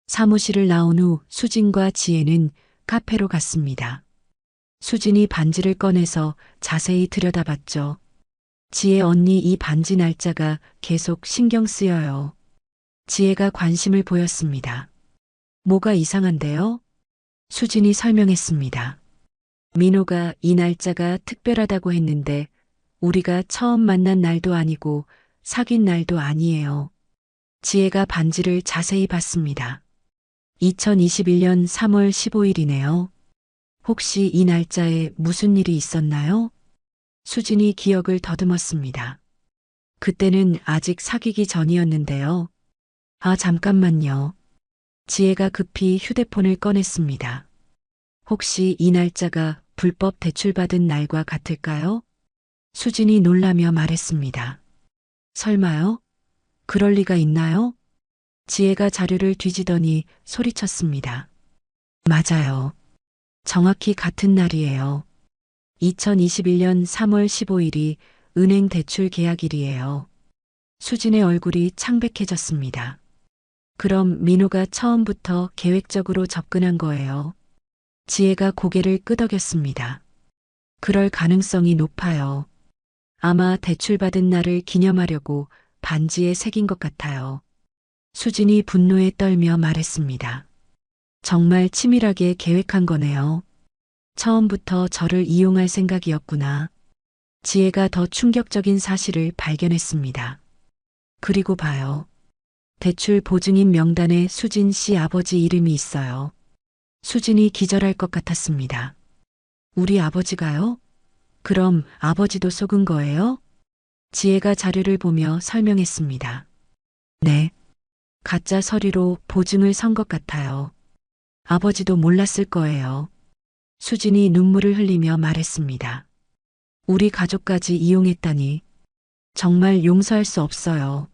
사무실을 나온 후 수진과 지혜는 카페로 갔습니다. 수진이 반지를 꺼내서 자세히 들여다봤죠. 지혜 언니 이 반지 날짜가 계속 신경 쓰여요. 지혜가 관심을 보였습니다. 뭐가 이상한데요? 수진이 설명했습니다. 민호가 이 날짜가 특별하다고 했는데 우리가 처음 만난 날도 아니고 사귄 날도 아니에요. 지혜가 반지를 자세히 봤습니다. 2021년 3월 15일이네요. 혹시 이 날짜에 무슨 일이 있었나요? 수진이 기억을 더듬었습니다. 그때는 아직 사귀기 전이었는데요. 아, 잠깐만요. 지혜가 급히 휴대폰을 꺼냈습니다. 혹시 이 날짜가 불법 대출받은 날과 같을까요? 수진이 놀라며 말했습니다. 설마요? 그럴 리가 있나요? 지혜가 자료를 뒤지더니 소리쳤습니다. 맞아요. 정확히 같은 날이에요. 2021년 3월 15일이 은행 대출 계약일이에요. 수진의 얼굴이 창백해졌습니다. 그럼 민호가 처음부터 계획적으로 접근한 거예요. 지혜가 고개를 끄덕였습니다. 그럴 가능성이 높아요. 아마 대출받은 날을 기념하려고 반지에 새긴 것 같아요. 수진이 분노에 떨며 말했습니다. 정말 치밀하게 계획한 거네요. 처음부터 저를 이용할 생각이었구나. 지혜가 더 충격적인 사실을 발견했습니다. 그리고 봐요. 대출 보증인 명단에 수진 씨 아버지 이름이 있어요. 수진이 기절할 것 같았습니다. 우리 아버지가요? 그럼 아버지도 속은 거예요? 지혜가 자료를 보며 설명했습니다. 네. 가짜 서류로 보증을 선 것 같아요. 아버지도 몰랐을 거예요. 수진이 눈물을 흘리며 말했습니다. 우리 가족까지 이용했다니 정말 용서할 수 없어요.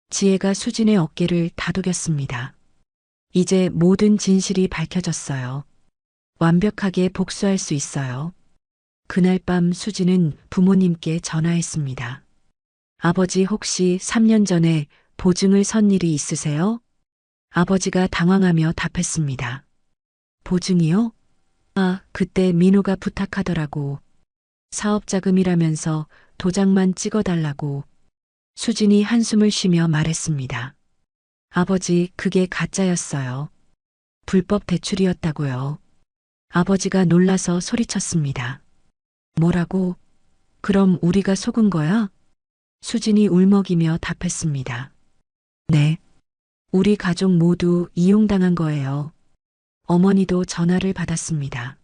지혜가 수진의 어깨를 다독였습니다. 이제 모든 진실이 밝혀졌어요. 완벽하게 복수할 수 있어요. 그날 밤 수진은 부모님께 전화했습니다. 아버지 혹시 3년 전에 보증을 선 일이 있으세요? 아버지가 당황하며 답했습니다. 보증이요? 아, 그때 민호가 부탁하더라고. 사업자금이라면서 도장만 찍어달라고. 수진이 한숨을 쉬며 말했습니다. 아버지, 그게 가짜였어요. 불법 대출이었다고요. 아버지가 놀라서 소리쳤습니다. 뭐라고? 그럼 우리가 속은 거야? 수진이 울먹이며 답했습니다. 네. 우리 가족 모두 이용당한 거예요. 어머니도 전화를 받았습니다.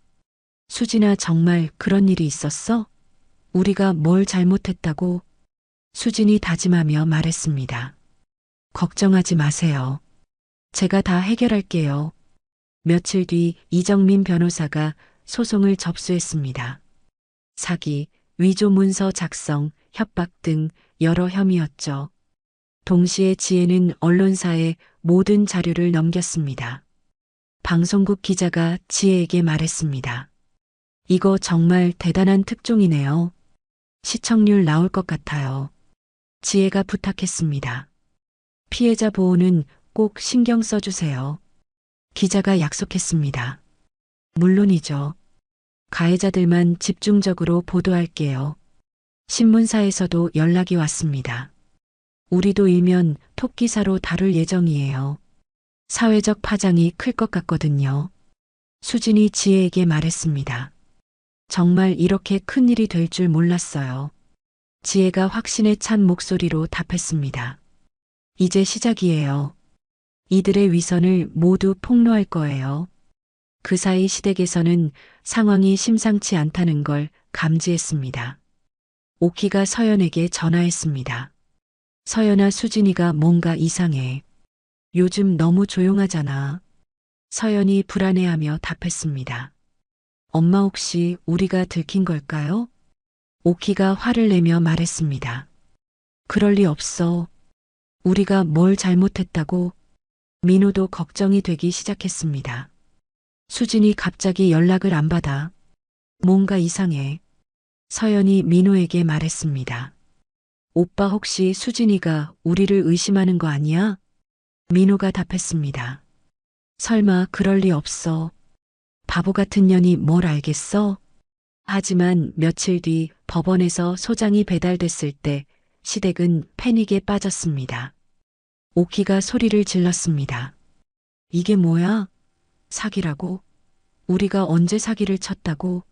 수진아, 정말 그런 일이 있었어? 우리가 뭘 잘못했다고? 수진이 다짐하며 말했습니다. 걱정하지 마세요. 제가 다 해결할게요. 며칠 뒤 이정민 변호사가 소송을 접수했습니다. 사기, 위조 문서 작성, 협박 등 여러 혐의였죠. 동시에 지혜는 언론사에 모든 자료를 넘겼습니다. 방송국 기자가 지혜에게 말했습니다. 이거 정말 대단한 특종이네요. 시청률 나올 것 같아요. 지혜가 부탁했습니다. 피해자 보호는 꼭 신경 써주세요. 기자가 약속했습니다. 물론이죠. 가해자들만 집중적으로 보도할게요. 신문사에서도 연락이 왔습니다. 우리도 일면 톱기사로 다룰 예정이에요. 사회적 파장이 클 것 같거든요. 수진이 지혜에게 말했습니다. 정말 이렇게 큰 일이 될 줄 몰랐어요. 지혜가 확신에 찬 목소리로 답했습니다. 이제 시작이에요. 이들의 위선을 모두 폭로할 거예요. 그 사이 시댁에서는 상황이 심상치 않다는 걸 감지했습니다. 오키가 서연에게 전화했습니다. 서연아, 수진이가 뭔가 이상해. 요즘 너무 조용하잖아. 서연이 불안해하며 답했습니다. 엄마, 혹시 우리가 들킨 걸까요? 오키가 화를 내며 말했습니다. 그럴 리 없어. 우리가 뭘 잘못했다고? 민호도 걱정이 되기 시작했습니다. 수진이 갑자기 연락을 안 받아. 뭔가 이상해. 서연이 민호에게 말했습니다. 오빠, 혹시 수진이가 우리를 의심하는 거 아니야? 민호가 답했습니다. 설마 그럴 리 없어. 바보 같은 년이 뭘 알겠어? 하지만 며칠 뒤 법원에서 소장이 배달됐을 때 시댁은 패닉에 빠졌습니다. 오키가 소리를 질렀습니다. 이게 뭐야? 사기라고? 우리가 언제 사기를 쳤다고?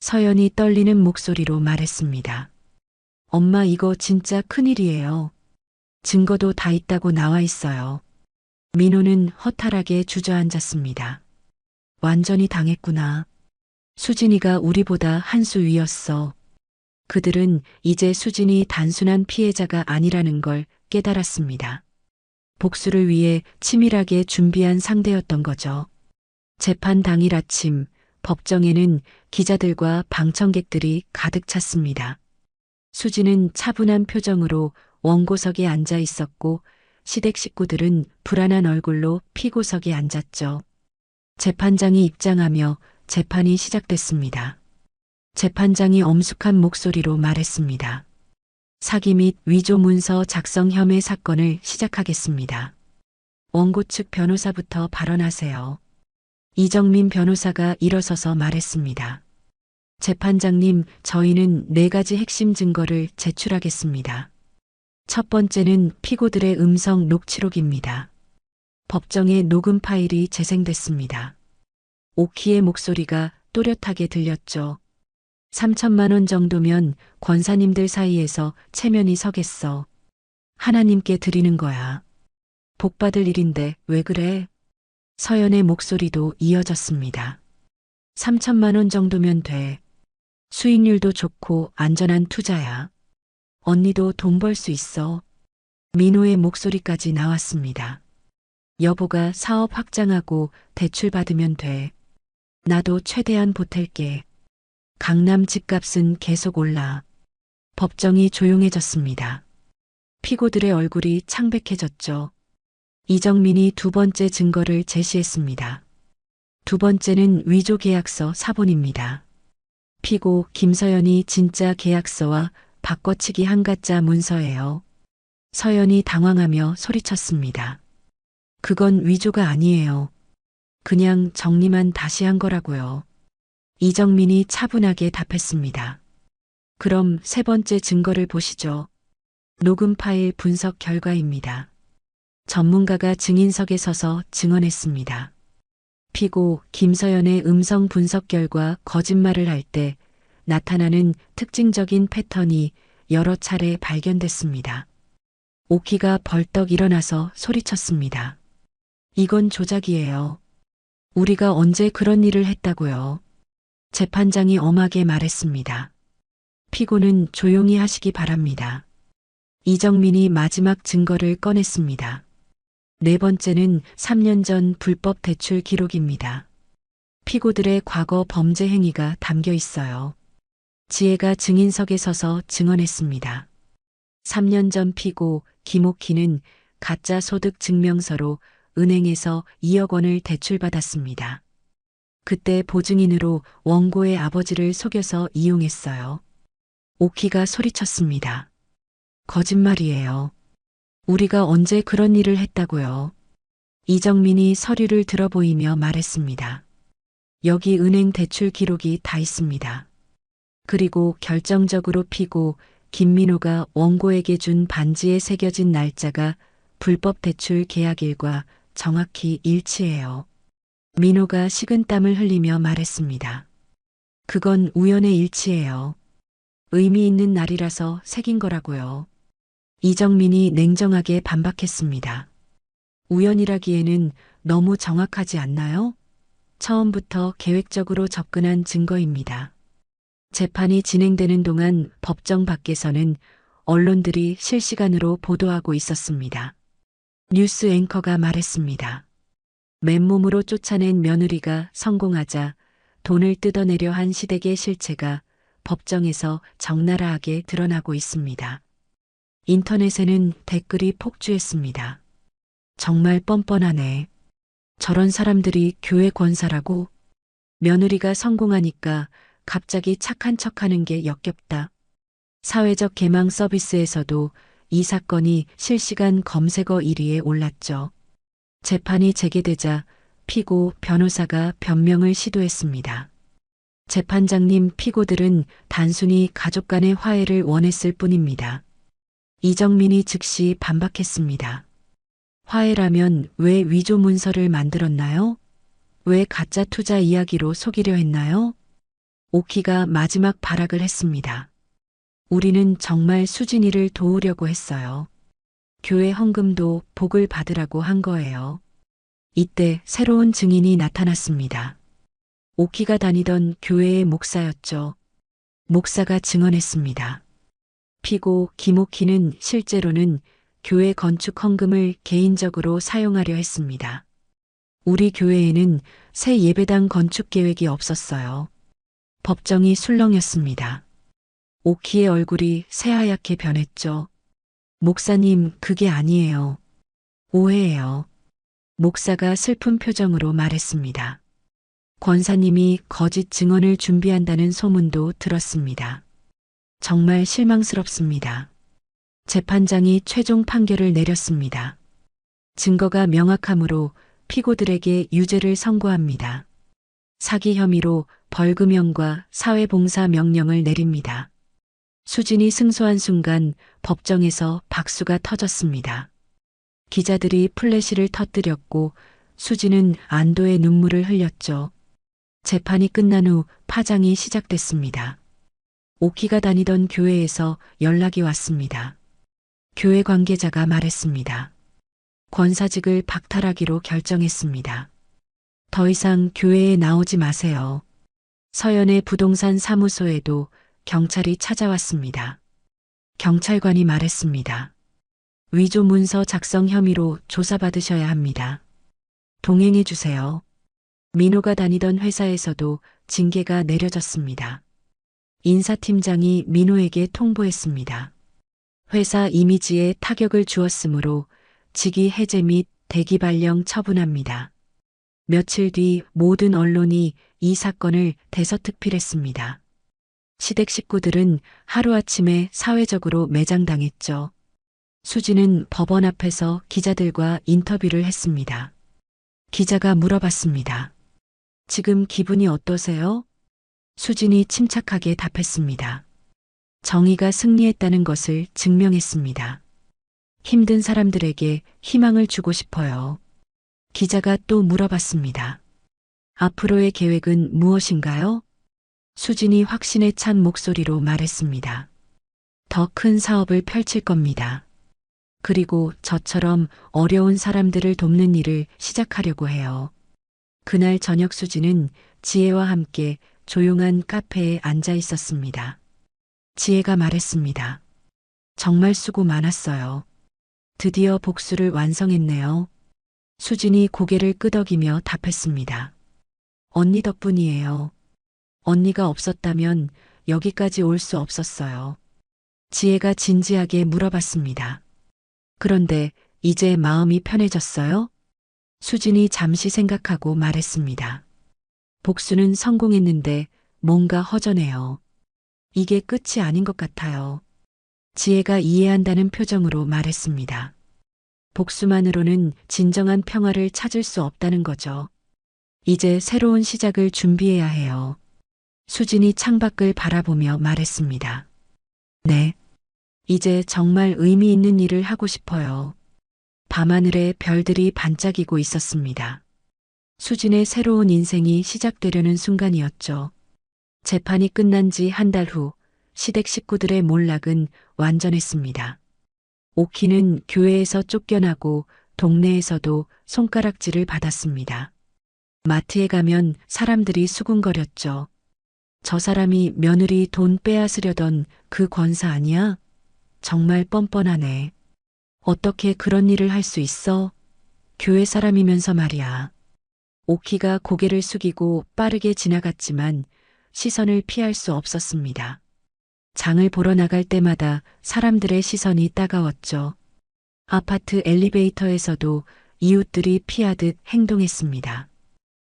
서연이 떨리는 목소리로 말했습니다. 엄마 이거 진짜 큰일이에요. 증거도 다 있다고 나와 있어요. 민호는 허탈하게 주저앉았습니다. 완전히 당했구나. 수진이가 우리보다 한 수 위였어. 그들은 이제 수진이 단순한 피해자가 아니라는 걸 깨달았습니다. 복수를 위해 치밀하게 준비한 상대였던 거죠. 재판 당일 아침, 법정에는 기자들과 방청객들이 가득 찼습니다. 수진은 차분한 표정으로 원고석에 앉아 있었고, 시댁 식구들은 불안한 얼굴로 피고석에 앉았죠. 재판장이 입장하며 재판이 시작됐습니다. 재판장이 엄숙한 목소리로 말했습니다. 사기 및 위조 문서 작성 혐의 사건을 시작하겠습니다. 원고 측 변호사부터 발언하세요. 이정민 변호사가 일어서서 말했습니다. 재판장님, 저희는 4가지 핵심 증거를 제출하겠습니다. 첫 번째는 피고들의 음성 녹취록입니다. 법정에 녹음 파일이 재생됐습니다. 오키의 목소리가 또렷하게 들렸죠. 3천만 원 정도면 권사님들 사이에서 체면이 서겠어. 하나님께 드리는 거야. 복 받을 일인데 왜 그래? 서연의 목소리도 이어졌습니다. 3천만 원 정도면 돼. 수익률도 좋고 안전한 투자야. 언니도 돈 벌 수 있어. 민호의 목소리까지 나왔습니다. 여보가 사업 확장하고 대출 받으면 돼. 나도 최대한 보탤게. 강남 집값은 계속 올라. 법정이 조용해졌습니다. 피고들의 얼굴이 창백해졌죠. 이정민이 2번째 증거를 제시했습니다. 2번째는 위조 계약서 사본입니다. 피고 김서연이 진짜 계약서와 바꿔치기 한 가짜 문서예요. 서연이 당황하며 소리쳤습니다. 그건 위조가 아니에요. 그냥 정리만 다시 한 거라고요. 이정민이 차분하게 답했습니다. 그럼 3번째 증거를 보시죠. 녹음 파일 분석 결과입니다. 전문가가 증인석에 서서 증언했습니다. 피고 김서연의 음성 분석 결과 거짓말을 할 때 나타나는 특징적인 패턴이 여러 차례 발견됐습니다. 오키가 벌떡 일어나서 소리쳤습니다. 이건 조작이에요. 우리가 언제 그런 일을 했다고요? 재판장이 엄하게 말했습니다. 피고는 조용히 하시기 바랍니다. 이정민이 마지막 증거를 꺼냈습니다. 4번째는 3년 전 불법 대출 기록입니다. 피고들의 과거 범죄 행위가 담겨 있어요. 지혜가 증인석에 서서 증언했습니다. 3년 전 피고 김옥희는 가짜 소득 증명서로 은행에서 2억 원을 대출받았습니다. 그때 보증인으로 원고의 아버지를 속여서 이용했어요. 오키가 소리쳤습니다. 거짓말이에요. 우리가 언제 그런 일을 했다고요? 이정민이 서류를 들어보이며 말했습니다. 여기 은행 대출 기록이 다 있습니다. 그리고 결정적으로 피고 김민호가 원고에게 준 반지에 새겨진 날짜가 불법 대출 계약일과 정확히 일치해요. 민호가 식은땀을 흘리며 말했습니다. 그건 우연의 일치예요. 의미 있는 날이라서 새긴 거라고요. 이정민이 냉정하게 반박했습니다. 우연이라기에는 너무 정확하지 않나요? 처음부터 계획적으로 접근한 증거입니다. 재판이 진행되는 동안 법정 밖에서는 언론들이 실시간으로 보도하고 있었습니다. 뉴스 앵커가 말했습니다. 맨몸으로 쫓아낸 며느리가 성공하자 돈을 뜯어내려 한 시댁의 실체가 법정에서 적나라하게 드러나고 있습니다. 인터넷에는 댓글이 폭주했습니다. 정말 뻔뻔하네. 저런 사람들이 교회 권사라고? 며느리가 성공하니까 갑자기 착한 척하는 게 역겹다. 사회적 개망 서비스에서도 이 사건이 실시간 검색어 1위에 올랐죠. 재판이 재개되자 피고 변호사가 변명을 시도했습니다. 재판장님, 피고들은 단순히 가족 간의 화해를 원했을 뿐입니다. 이정민이 즉시 반박했습니다. 화해라면 왜 위조 문서를 만들었나요? 왜 가짜 투자 이야기로 속이려 했나요? 오키가 마지막 발악을 했습니다. 우리는 정말 수진이를 도우려고 했어요. 교회 헌금도 복을 받으라고 한 거예요. 이때 새로운 증인이 나타났습니다. 오키가 다니던 교회의 목사였죠. 목사가 증언했습니다. 피고 김오키는 실제로는 교회 건축 헌금을 개인적으로 사용하려 했습니다. 우리 교회에는 새 예배당 건축 계획이 없었어요. 법정이 술렁였습니다. 오키의 얼굴이 새하얗게 변했죠. 목사님, 그게 아니에요. 오해예요. 목사가 슬픈 표정으로 말했습니다. 권사님이 거짓 증언을 준비한다는 소문도 들었습니다. 정말 실망스럽습니다. 재판장이 최종 판결을 내렸습니다. 증거가 명확하므로 피고들에게 유죄를 선고합니다. 사기 혐의로 벌금형과 사회봉사 명령을 내립니다. 수진이 승소한 순간 법정에서 박수가 터졌습니다. 기자들이 플래시를 터뜨렸고 수진은 안도의 눈물을 흘렸죠. 재판이 끝난 후 파장이 시작됐습니다. 오키가 다니던 교회에서 연락이 왔습니다. 교회 관계자가 말했습니다. 권사직을 박탈하기로 결정했습니다. 더 이상 교회에 나오지 마세요. 서연의 부동산 사무소에도 경찰이 찾아왔습니다. 경찰관이 말했습니다. 위조 문서 작성 혐의로 조사받으셔야 합니다. 동행해 주세요. 민호가 다니던 회사에서도 징계가 내려졌습니다. 인사팀장이 민호에게 통보했습니다. 회사 이미지에 타격을 주었으므로 직위 해제 및 대기 발령 처분합니다. 며칠 뒤 모든 언론이 이 사건을 대서특필했습니다. 시댁 식구들은 하루아침에 사회적으로 매장당했죠. 수지는 법원 앞에서 기자들과 인터뷰를 했습니다. 기자가 물어봤습니다. 지금 기분이 어떠세요? 수진이 침착하게 답했습니다. 정의가 승리했다는 것을 증명했습니다. 힘든 사람들에게 희망을 주고 싶어요. 기자가 또 물어봤습니다. 앞으로의 계획은 무엇인가요? 수진이 확신에 찬 목소리로 말했습니다. 더 큰 사업을 펼칠 겁니다. 그리고 저처럼 어려운 사람들을 돕는 일을 시작하려고 해요. 그날 저녁 수진은 지혜와 함께 조용한 카페에 앉아 있었습니다. 지혜가 말했습니다. 정말 수고 많았어요. 드디어 복수를 완성했네요. 수진이 고개를 끄덕이며 답했습니다. 언니 덕분이에요. 언니가 없었다면 여기까지 올 수 없었어요. 지혜가 진지하게 물어봤습니다. 그런데 이제 마음이 편해졌어요? 수진이 잠시 생각하고 말했습니다. 복수는 성공했는데 뭔가 허전해요. 이게 끝이 아닌 것 같아요. 지혜가 이해한다는 표정으로 말했습니다. 복수만으로는 진정한 평화를 찾을 수 없다는 거죠. 이제 새로운 시작을 준비해야 해요. 수진이 창밖을 바라보며 말했습니다. 네. 이제 정말 의미 있는 일을 하고 싶어요. 밤하늘에 별들이 반짝이고 있었습니다. 수진의 새로운 인생이 시작되려는 순간이었죠. 재판이 끝난 지 한 달 후 시댁 식구들의 몰락은 완전했습니다. 오키는 교회에서 쫓겨나고 동네에서도 손가락질을 받았습니다. 마트에 가면 사람들이 수군거렸죠. 저 사람이 며느리 돈 빼앗으려던 그 권사 아니야? 정말 뻔뻔하네. 어떻게 그런 일을 할 수 있어? 교회 사람이면서 말이야. 오키가 고개를 숙이고 빠르게 지나갔지만 시선을 피할 수 없었습니다. 장을 보러 나갈 때마다 사람들의 시선이 따가웠죠. 아파트 엘리베이터에서도 이웃들이 피하듯 행동했습니다.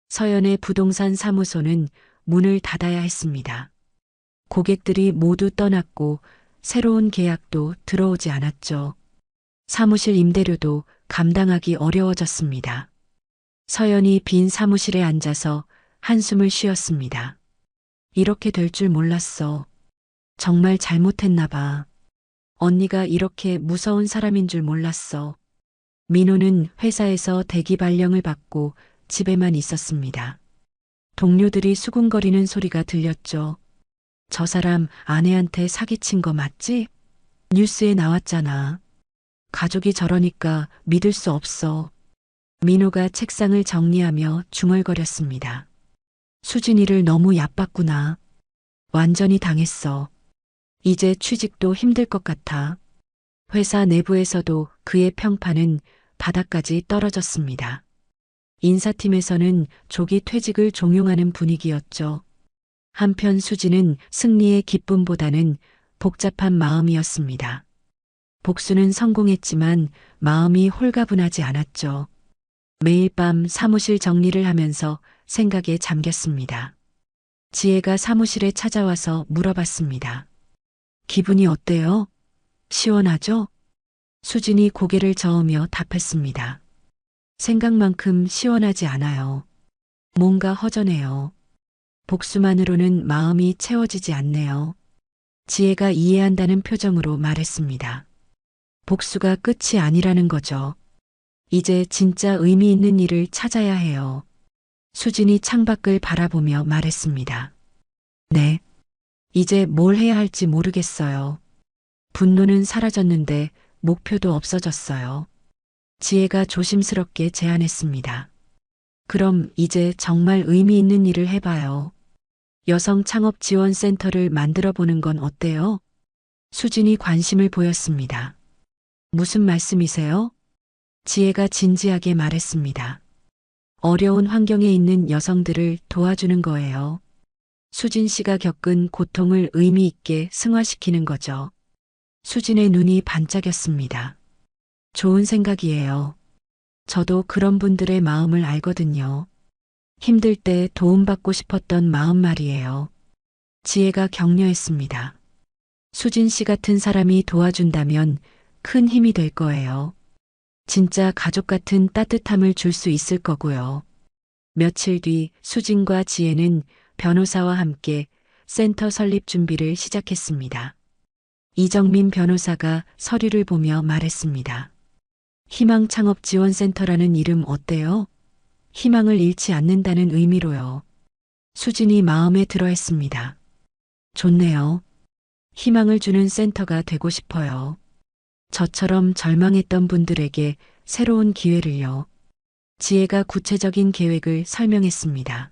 서연의 부동산 사무소는 문을 닫아야 했습니다. 고객들이 모두 떠났고 새로운 계약도 들어오지 않았죠. 사무실 임대료도 감당하기 어려워졌습니다. 서연이 빈 사무실에 앉아서 한숨을 쉬었습니다. 이렇게 될 줄 몰랐어. 정말 잘못했나 봐. 언니가 이렇게 무서운 사람인 줄 몰랐어. 민호는 회사에서 대기 발령을 받고 집에만 있었습니다. 동료들이 수군거리는 소리가 들렸죠. 저 사람 아내한테 사기친 거 맞지? 뉴스에 나왔잖아. 가족이 저러니까 믿을 수 없어. 민호가 책상을 정리하며 중얼거렸습니다. 수진이를 너무 얕봤구나. 완전히 당했어. 이제 취직도 힘들 것 같아. 회사 내부에서도 그의 평판은 바닥까지 떨어졌습니다. 인사팀에서는 조기 퇴직을 종용하는 분위기였죠. 한편 수지는 승리의 기쁨보다는 복잡한 마음이었습니다. 복수는 성공했지만 마음이 홀가분하지 않았죠. 매일 밤 사무실 정리를 하면서 생각에 잠겼습니다. 지혜가 사무실에 찾아와서 물어봤습니다. 기분이 어때요? 시원하죠? 수진이 고개를 저으며 답했습니다. 생각만큼 시원하지 않아요. 뭔가 허전해요. 복수만으로는 마음이 채워지지 않네요. 지혜가 이해한다는 표정으로 말했습니다. 복수가 끝이 아니라는 거죠. 이제 진짜 의미 있는 일을 찾아야 해요. 수진이 창밖을 바라보며 말했습니다. 네. 이제 뭘 해야 할지 모르겠어요. 분노는 사라졌는데 목표도 없어졌어요. 지혜가 조심스럽게 제안했습니다. 그럼 이제 정말 의미 있는 일을 해봐요. 여성 창업 지원 센터를 만들어 보는 건 어때요? 수진이 관심을 보였습니다. 무슨 말씀이세요? 지혜가 진지하게 말했습니다. 어려운 환경에 있는 여성들을 도와주는 거예요. 수진 씨가 겪은 고통을 의미 있게 승화시키는 거죠. 수진의 눈이 반짝였습니다. 좋은 생각이에요. 저도 그런 분들의 마음을 알거든요. 힘들 때 도움받고 싶었던 마음 말이에요. 지혜가 격려했습니다. 수진 씨 같은 사람이 도와준다면 큰 힘이 될 거예요. 진짜 가족 같은 따뜻함을 줄 수 있을 거고요. 며칠 뒤 수진과 지혜는 변호사와 함께 센터 설립 준비를 시작했습니다. 이정민 변호사가 서류를 보며 말했습니다. 희망 창업 지원센터라는 이름 어때요? 희망을 잃지 않는다는 의미로요. 수진이 마음에 들어 했습니다. 좋네요. 희망을 주는 센터가 되고 싶어요. 저처럼 절망했던 분들에게 새로운 기회를요. 지혜가 구체적인 계획을 설명했습니다.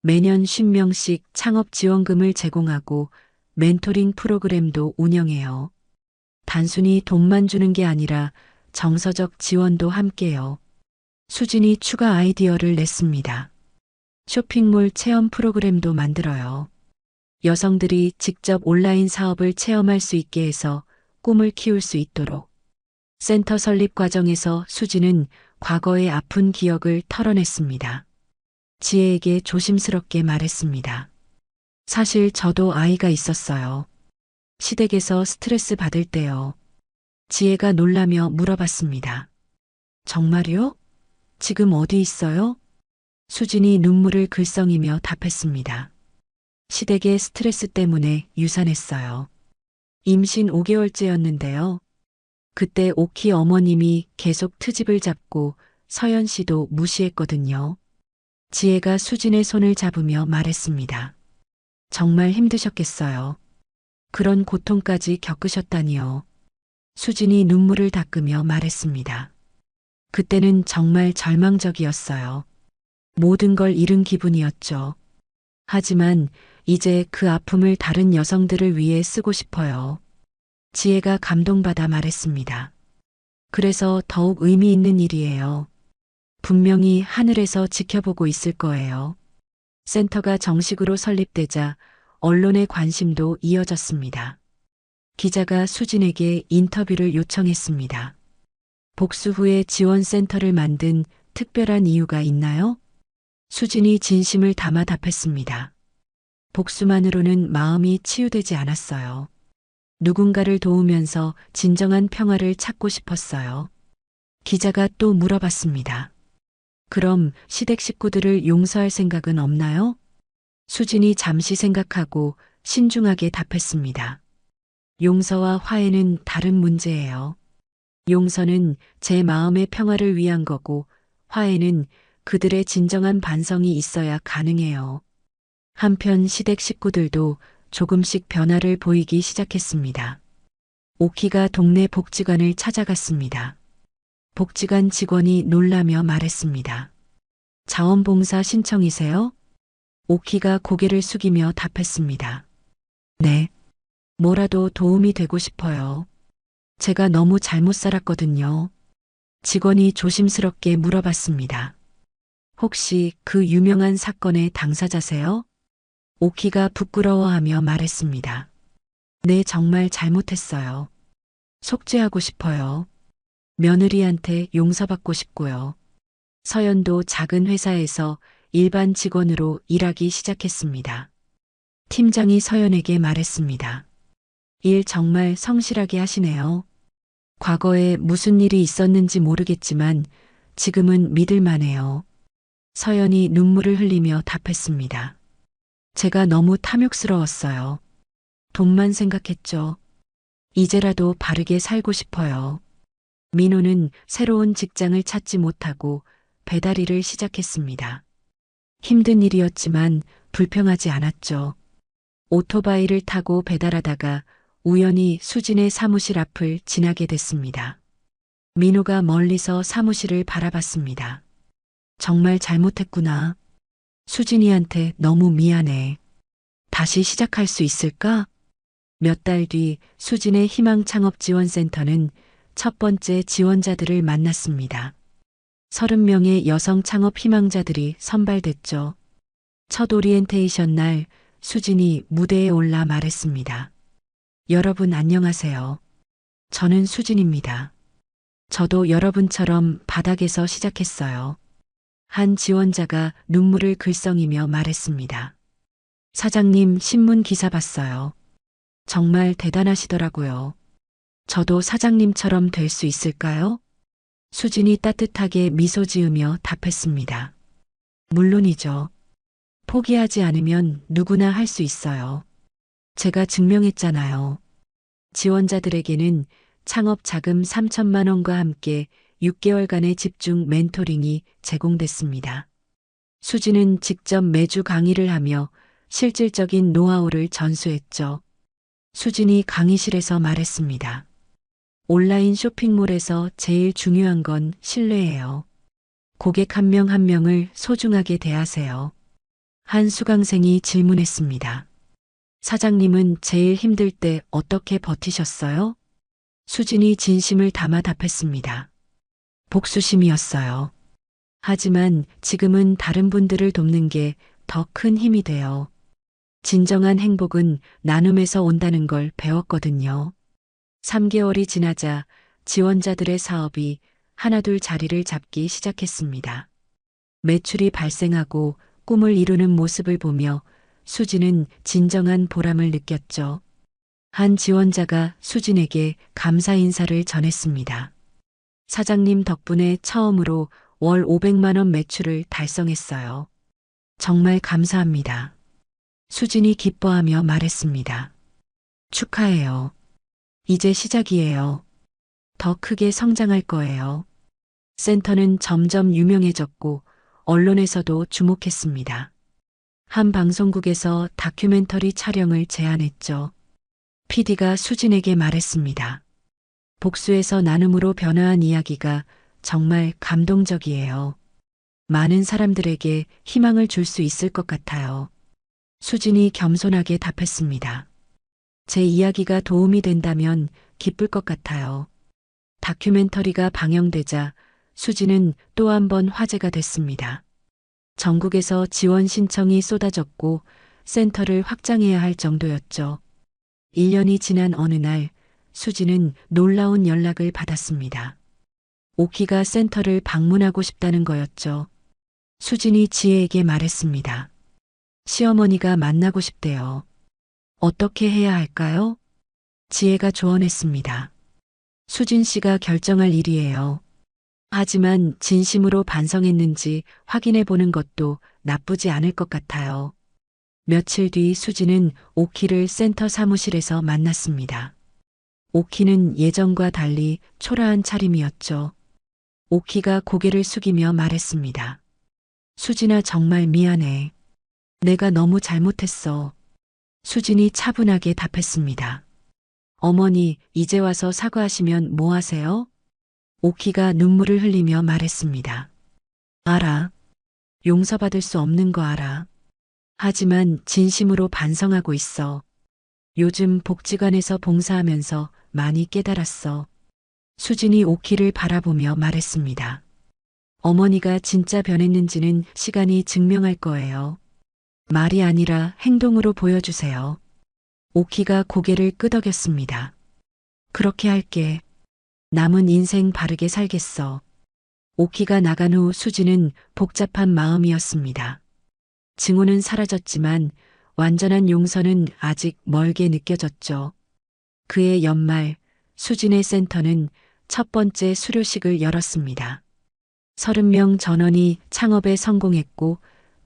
매년 50명씩 창업 지원금을 제공하고 멘토링 프로그램도 운영해요. 단순히 돈만 주는 게 아니라 정서적 지원도 함께요. 수진이 추가 아이디어를 냈습니다. 쇼핑몰 체험 프로그램도 만들어요. 여성들이 직접 온라인 사업을 체험할 수 있게 해서 꿈을 키울 수 있도록. 센터 설립 과정에서 수진은 과거의 아픈 기억을 털어냈습니다. 지혜에게 조심스럽게 말했습니다. 사실 저도 아이가 있었어요. 시댁에서 스트레스 받을 때요. 지혜가 놀라며 물어봤습니다. 정말요? 지금 어디 있어요? 수진이 눈물을 글썽이며 답했습니다. 시댁의 스트레스 때문에 유산했어요. 임신 5개월째였는데요. 그때 오키 어머님이 계속 트집을 잡고 서연 씨도 무시했거든요. 지혜가 수진의 손을 잡으며 말했습니다. 정말 힘드셨겠어요. 그런 고통까지 겪으셨다니요. 수진이 눈물을 닦으며 말했습니다. 그때는 정말 절망적이었어요. 모든 걸 잃은 기분이었죠. 하지만 이제 그 아픔을 다른 여성들을 위해 쓰고 싶어요. 지혜가 감동받아 말했습니다. 그래서 더욱 의미 있는 일이에요. 분명히 하늘에서 지켜보고 있을 거예요. 센터가 정식으로 설립되자 언론의 관심도 이어졌습니다. 기자가 수진에게 인터뷰를 요청했습니다. 복수 후에 지원센터를 만든 특별한 이유가 있나요? 수진이 진심을 담아 답했습니다. 복수만으로는 마음이 치유되지 않았어요. 누군가를 도우면서 진정한 평화를 찾고 싶었어요. 기자가 또 물어봤습니다. 그럼 시댁 식구들을 용서할 생각은 없나요? 수진이 잠시 생각하고 신중하게 답했습니다. 용서와 화해는 다른 문제예요. 용서는 제 마음의 평화를 위한 거고 화해는 그들의 진정한 반성이 있어야 가능해요. 한편 시댁 식구들도 조금씩 변화를 보이기 시작했습니다. 오키가 동네 복지관을 찾아갔습니다. 복지관 직원이 놀라며 말했습니다. 자원봉사 신청이세요? 오키가 고개를 숙이며 답했습니다. 네. 뭐라도 도움이 되고 싶어요. 제가 너무 잘못 살았거든요. 직원이 조심스럽게 물어봤습니다. 혹시 그 유명한 사건의 당사자세요? 오키가 부끄러워하며 말했습니다. 네, 정말 잘못했어요. 속죄하고 싶어요. 며느리한테 용서받고 싶고요. 서연도 작은 회사에서 일반 직원으로 일하기 시작했습니다. 팀장이 서연에게 말했습니다. 일 정말 성실하게 하시네요. 과거에 무슨 일이 있었는지 모르겠지만 지금은 믿을만해요. 서연이 눈물을 흘리며 답했습니다. 제가 너무 탐욕스러웠어요. 돈만 생각했죠. 이제라도 바르게 살고 싶어요. 민호는 새로운 직장을 찾지 못하고 배달 일을 시작했습니다. 힘든 일이었지만 불평하지 않았죠. 오토바이를 타고 배달하다가 우연히 수진의 사무실 앞을 지나게 됐습니다. 민호가 멀리서 사무실을 바라봤습니다. 정말 잘못했구나. 수진이한테 너무 미안해. 다시 시작할 수 있을까? 몇 달 뒤 수진의 희망창업지원센터는 첫 번째 지원자들을 만났습니다. 30명의 여성 창업 희망자들이 선발됐죠. 첫 오리엔테이션 날 수진이 무대에 올라 말했습니다. 여러분 안녕하세요. 저는 수진입니다. 저도 여러분처럼 바닥에서 시작했어요. 한 지원자가 눈물을 글썽이며 말했습니다. 사장님 신문 기사 봤어요. 정말 대단하시더라고요. 저도 사장님처럼 될 수 있을까요? 수진이 따뜻하게 미소 지으며 답했습니다. 물론이죠. 포기하지 않으면 누구나 할 수 있어요. 제가 증명했잖아요. 지원자들에게는 창업 자금 3천만 원과 함께 6개월간의 집중 멘토링이 제공됐습니다. 수진은 직접 매주 강의를 하며 실질적인 노하우를 전수했죠. 수진이 강의실에서 말했습니다. 온라인 쇼핑몰에서 제일 중요한 건 신뢰예요. 고객 한 명 한 명을 소중하게 대하세요. 한 수강생이 질문했습니다. 사장님은 제일 힘들 때 어떻게 버티셨어요? 수진이 진심을 담아 답했습니다. 복수심이었어요. 하지만 지금은 다른 분들을 돕는 게 더 큰 힘이 돼요. 진정한 행복은 나눔에서 온다는 걸 배웠거든요. 3개월이 지나자 지원자들의 사업이 하나둘 자리를 잡기 시작했습니다. 매출이 발생하고 꿈을 이루는 모습을 보며 수진은 진정한 보람을 느꼈죠. 한 지원자가 수진에게 감사 인사를 전했습니다. 사장님 덕분에 처음으로 월 500만 원 매출을 달성했어요. 정말 감사합니다. 수진이 기뻐하며 말했습니다. 축하해요. 이제 시작이에요. 더 크게 성장할 거예요. 센터는 점점 유명해졌고 언론에서도 주목했습니다. 한 방송국에서 다큐멘터리 촬영을 제안했죠. PD가 수진에게 말했습니다. 복수에서 나눔으로 변화한 이야기가 정말 감동적이에요. 많은 사람들에게 희망을 줄 수 있을 것 같아요. 수진이 겸손하게 답했습니다. 제 이야기가 도움이 된다면 기쁠 것 같아요. 다큐멘터리가 방영되자 수진은 또 한 번 화제가 됐습니다. 전국에서 지원 신청이 쏟아졌고 센터를 확장해야 할 정도였죠. 1년이 지난 어느 날 수진은 놀라운 연락을 받았습니다. 오키가 센터를 방문하고 싶다는 거였죠. 수진이 지혜에게 말했습니다. 시어머니가 만나고 싶대요. 어떻게 해야 할까요? 지혜가 조언했습니다. 수진 씨가 결정할 일이에요. 하지만 진심으로 반성했는지 확인해 보는 것도 나쁘지 않을 것 같아요. 며칠 뒤 수진은 오키를 센터 사무실에서 만났습니다. 오키는 예전과 달리 초라한 차림이었죠. 오키가 고개를 숙이며 말했습니다. 수진아 정말 미안해. 내가 너무 잘못했어. 수진이 차분하게 답했습니다. 어머니, 이제 와서 사과하시면 뭐 하세요? 오키가 눈물을 흘리며 말했습니다. 알아. 용서받을 수 없는 거 알아. 하지만 진심으로 반성하고 있어. 요즘 복지관에서 봉사하면서 많이 깨달았어. 수진이 오키를 바라보며 말했습니다. 어머니가 진짜 변했는지는 시간이 증명할 거예요. 말이 아니라 행동으로 보여주세요. 오키가 고개를 끄덕였습니다. 그렇게 할게. 남은 인생 바르게 살겠어. 오키가 나간 후 수지는 복잡한 마음이었습니다. 증오는 사라졌지만 완전한 용서는 아직 멀게 느껴졌죠. 그해 연말 수진의 센터는 첫 번째 수료식을 열었습니다. 30명 전원이 창업에 성공했고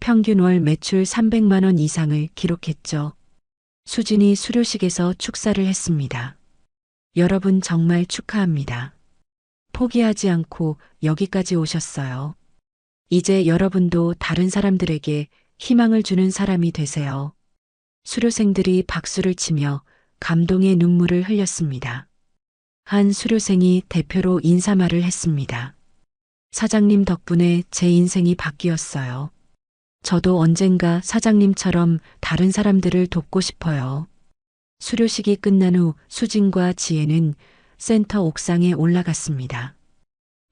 평균 월 매출 300만 원 이상을 기록했죠. 수진이 수료식에서 축사를 했습니다. 여러분 정말 축하합니다. 포기하지 않고 여기까지 오셨어요. 이제 여러분도 다른 사람들에게 희망을 주는 사람이 되세요. 수료생들이 박수를 치며 감동의 눈물을 흘렸습니다. 한 수료생이 대표로 인사말을 했습니다. 사장님 덕분에 제 인생이 바뀌었어요. 저도 언젠가 사장님처럼 다른 사람들을 돕고 싶어요. 수료식이 끝난 후 수진과 지혜는 센터 옥상에 올라갔습니다.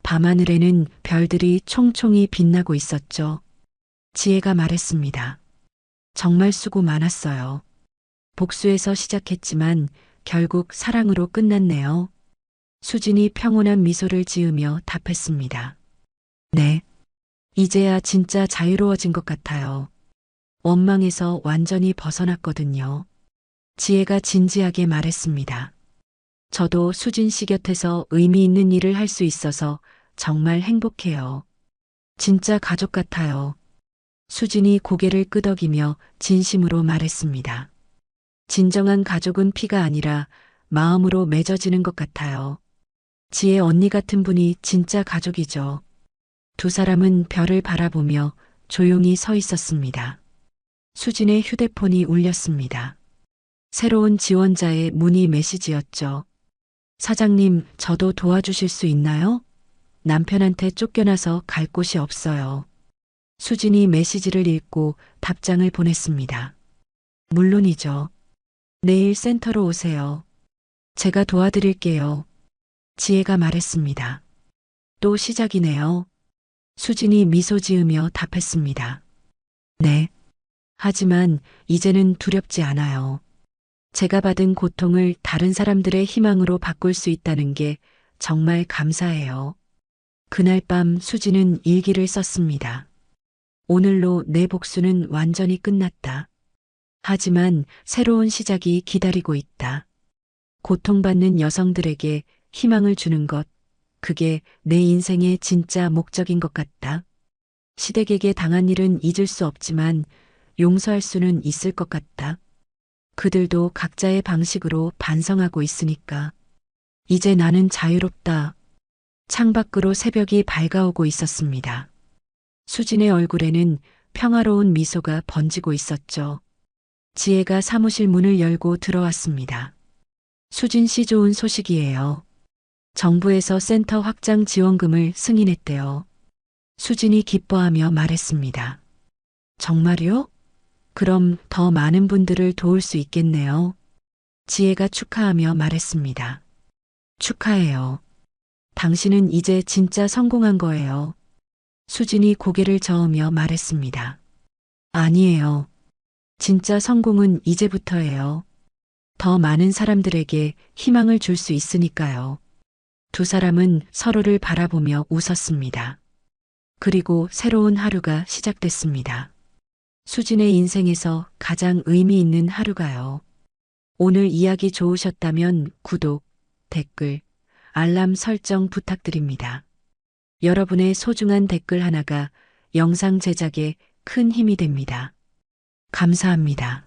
밤하늘에는 별들이 총총히 빛나고 있었죠. 지혜가 말했습니다. 정말 수고 많았어요. 복수에서 시작했지만 결국 사랑으로 끝났네요. 수진이 평온한 미소를 지으며 답했습니다. 네. 이제야 진짜 자유로워진 것 같아요. 원망에서 완전히 벗어났거든요. 지혜가 진지하게 말했습니다. 저도 수진 씨 곁에서 의미 있는 일을 할 수 있어서 정말 행복해요. 진짜 가족 같아요. 수진이 고개를 끄덕이며 진심으로 말했습니다. 진정한 가족은 피가 아니라 마음으로 맺어지는 것 같아요. 지혜 언니 같은 분이 진짜 가족이죠. 두 사람은 별을 바라보며 조용히 서 있었습니다. 수진의 휴대폰이 울렸습니다. 새로운 지원자의 문의 메시지였죠. 사장님, 저도 도와주실 수 있나요? 남편한테 쫓겨나서 갈 곳이 없어요. 수진이 메시지를 읽고 답장을 보냈습니다. 물론이죠. 내일 센터로 오세요. 제가 도와드릴게요. 지혜가 말했습니다. 또 시작이네요. 수진이 미소 지으며 답했습니다. 네. 하지만 이제는 두렵지 않아요. 제가 받은 고통을 다른 사람들의 희망으로 바꿀 수 있다는 게 정말 감사해요. 그날 밤 수진은 일기를 썼습니다. 오늘로 내 복수는 완전히 끝났다. 하지만 새로운 시작이 기다리고 있다. 고통받는 여성들에게 희망을 주는 것, 그게 내 인생의 진짜 목적인 것 같다. 시댁에게 당한 일은 잊을 수 없지만 용서할 수는 있을 것 같다. 그들도 각자의 방식으로 반성하고 있으니까. 이제 나는 자유롭다. 창밖으로 새벽이 밝아오고 있었습니다. 수진의 얼굴에는 평화로운 미소가 번지고 있었죠. 지혜가 사무실 문을 열고 들어왔습니다. 수진 씨 좋은 소식이에요. 정부에서 센터 확장 지원금을 승인했대요. 수진이 기뻐하며 말했습니다. 정말요? 그럼 더 많은 분들을 도울 수 있겠네요. 지혜가 축하하며 말했습니다. 축하해요. 당신은 이제 진짜 성공한 거예요. 수진이 고개를 저으며 말했습니다. 아니에요. 진짜 성공은 이제부터예요. 더 많은 사람들에게 희망을 줄 수 있으니까요. 두 사람은 서로를 바라보며 웃었습니다. 그리고 새로운 하루가 시작됐습니다. 수진의 인생에서 가장 의미 있는 하루가요. 오늘 이야기 좋으셨다면 구독, 댓글, 알람 설정 부탁드립니다. 여러분의 소중한 댓글 하나가 영상 제작에 큰 힘이 됩니다. 감사합니다.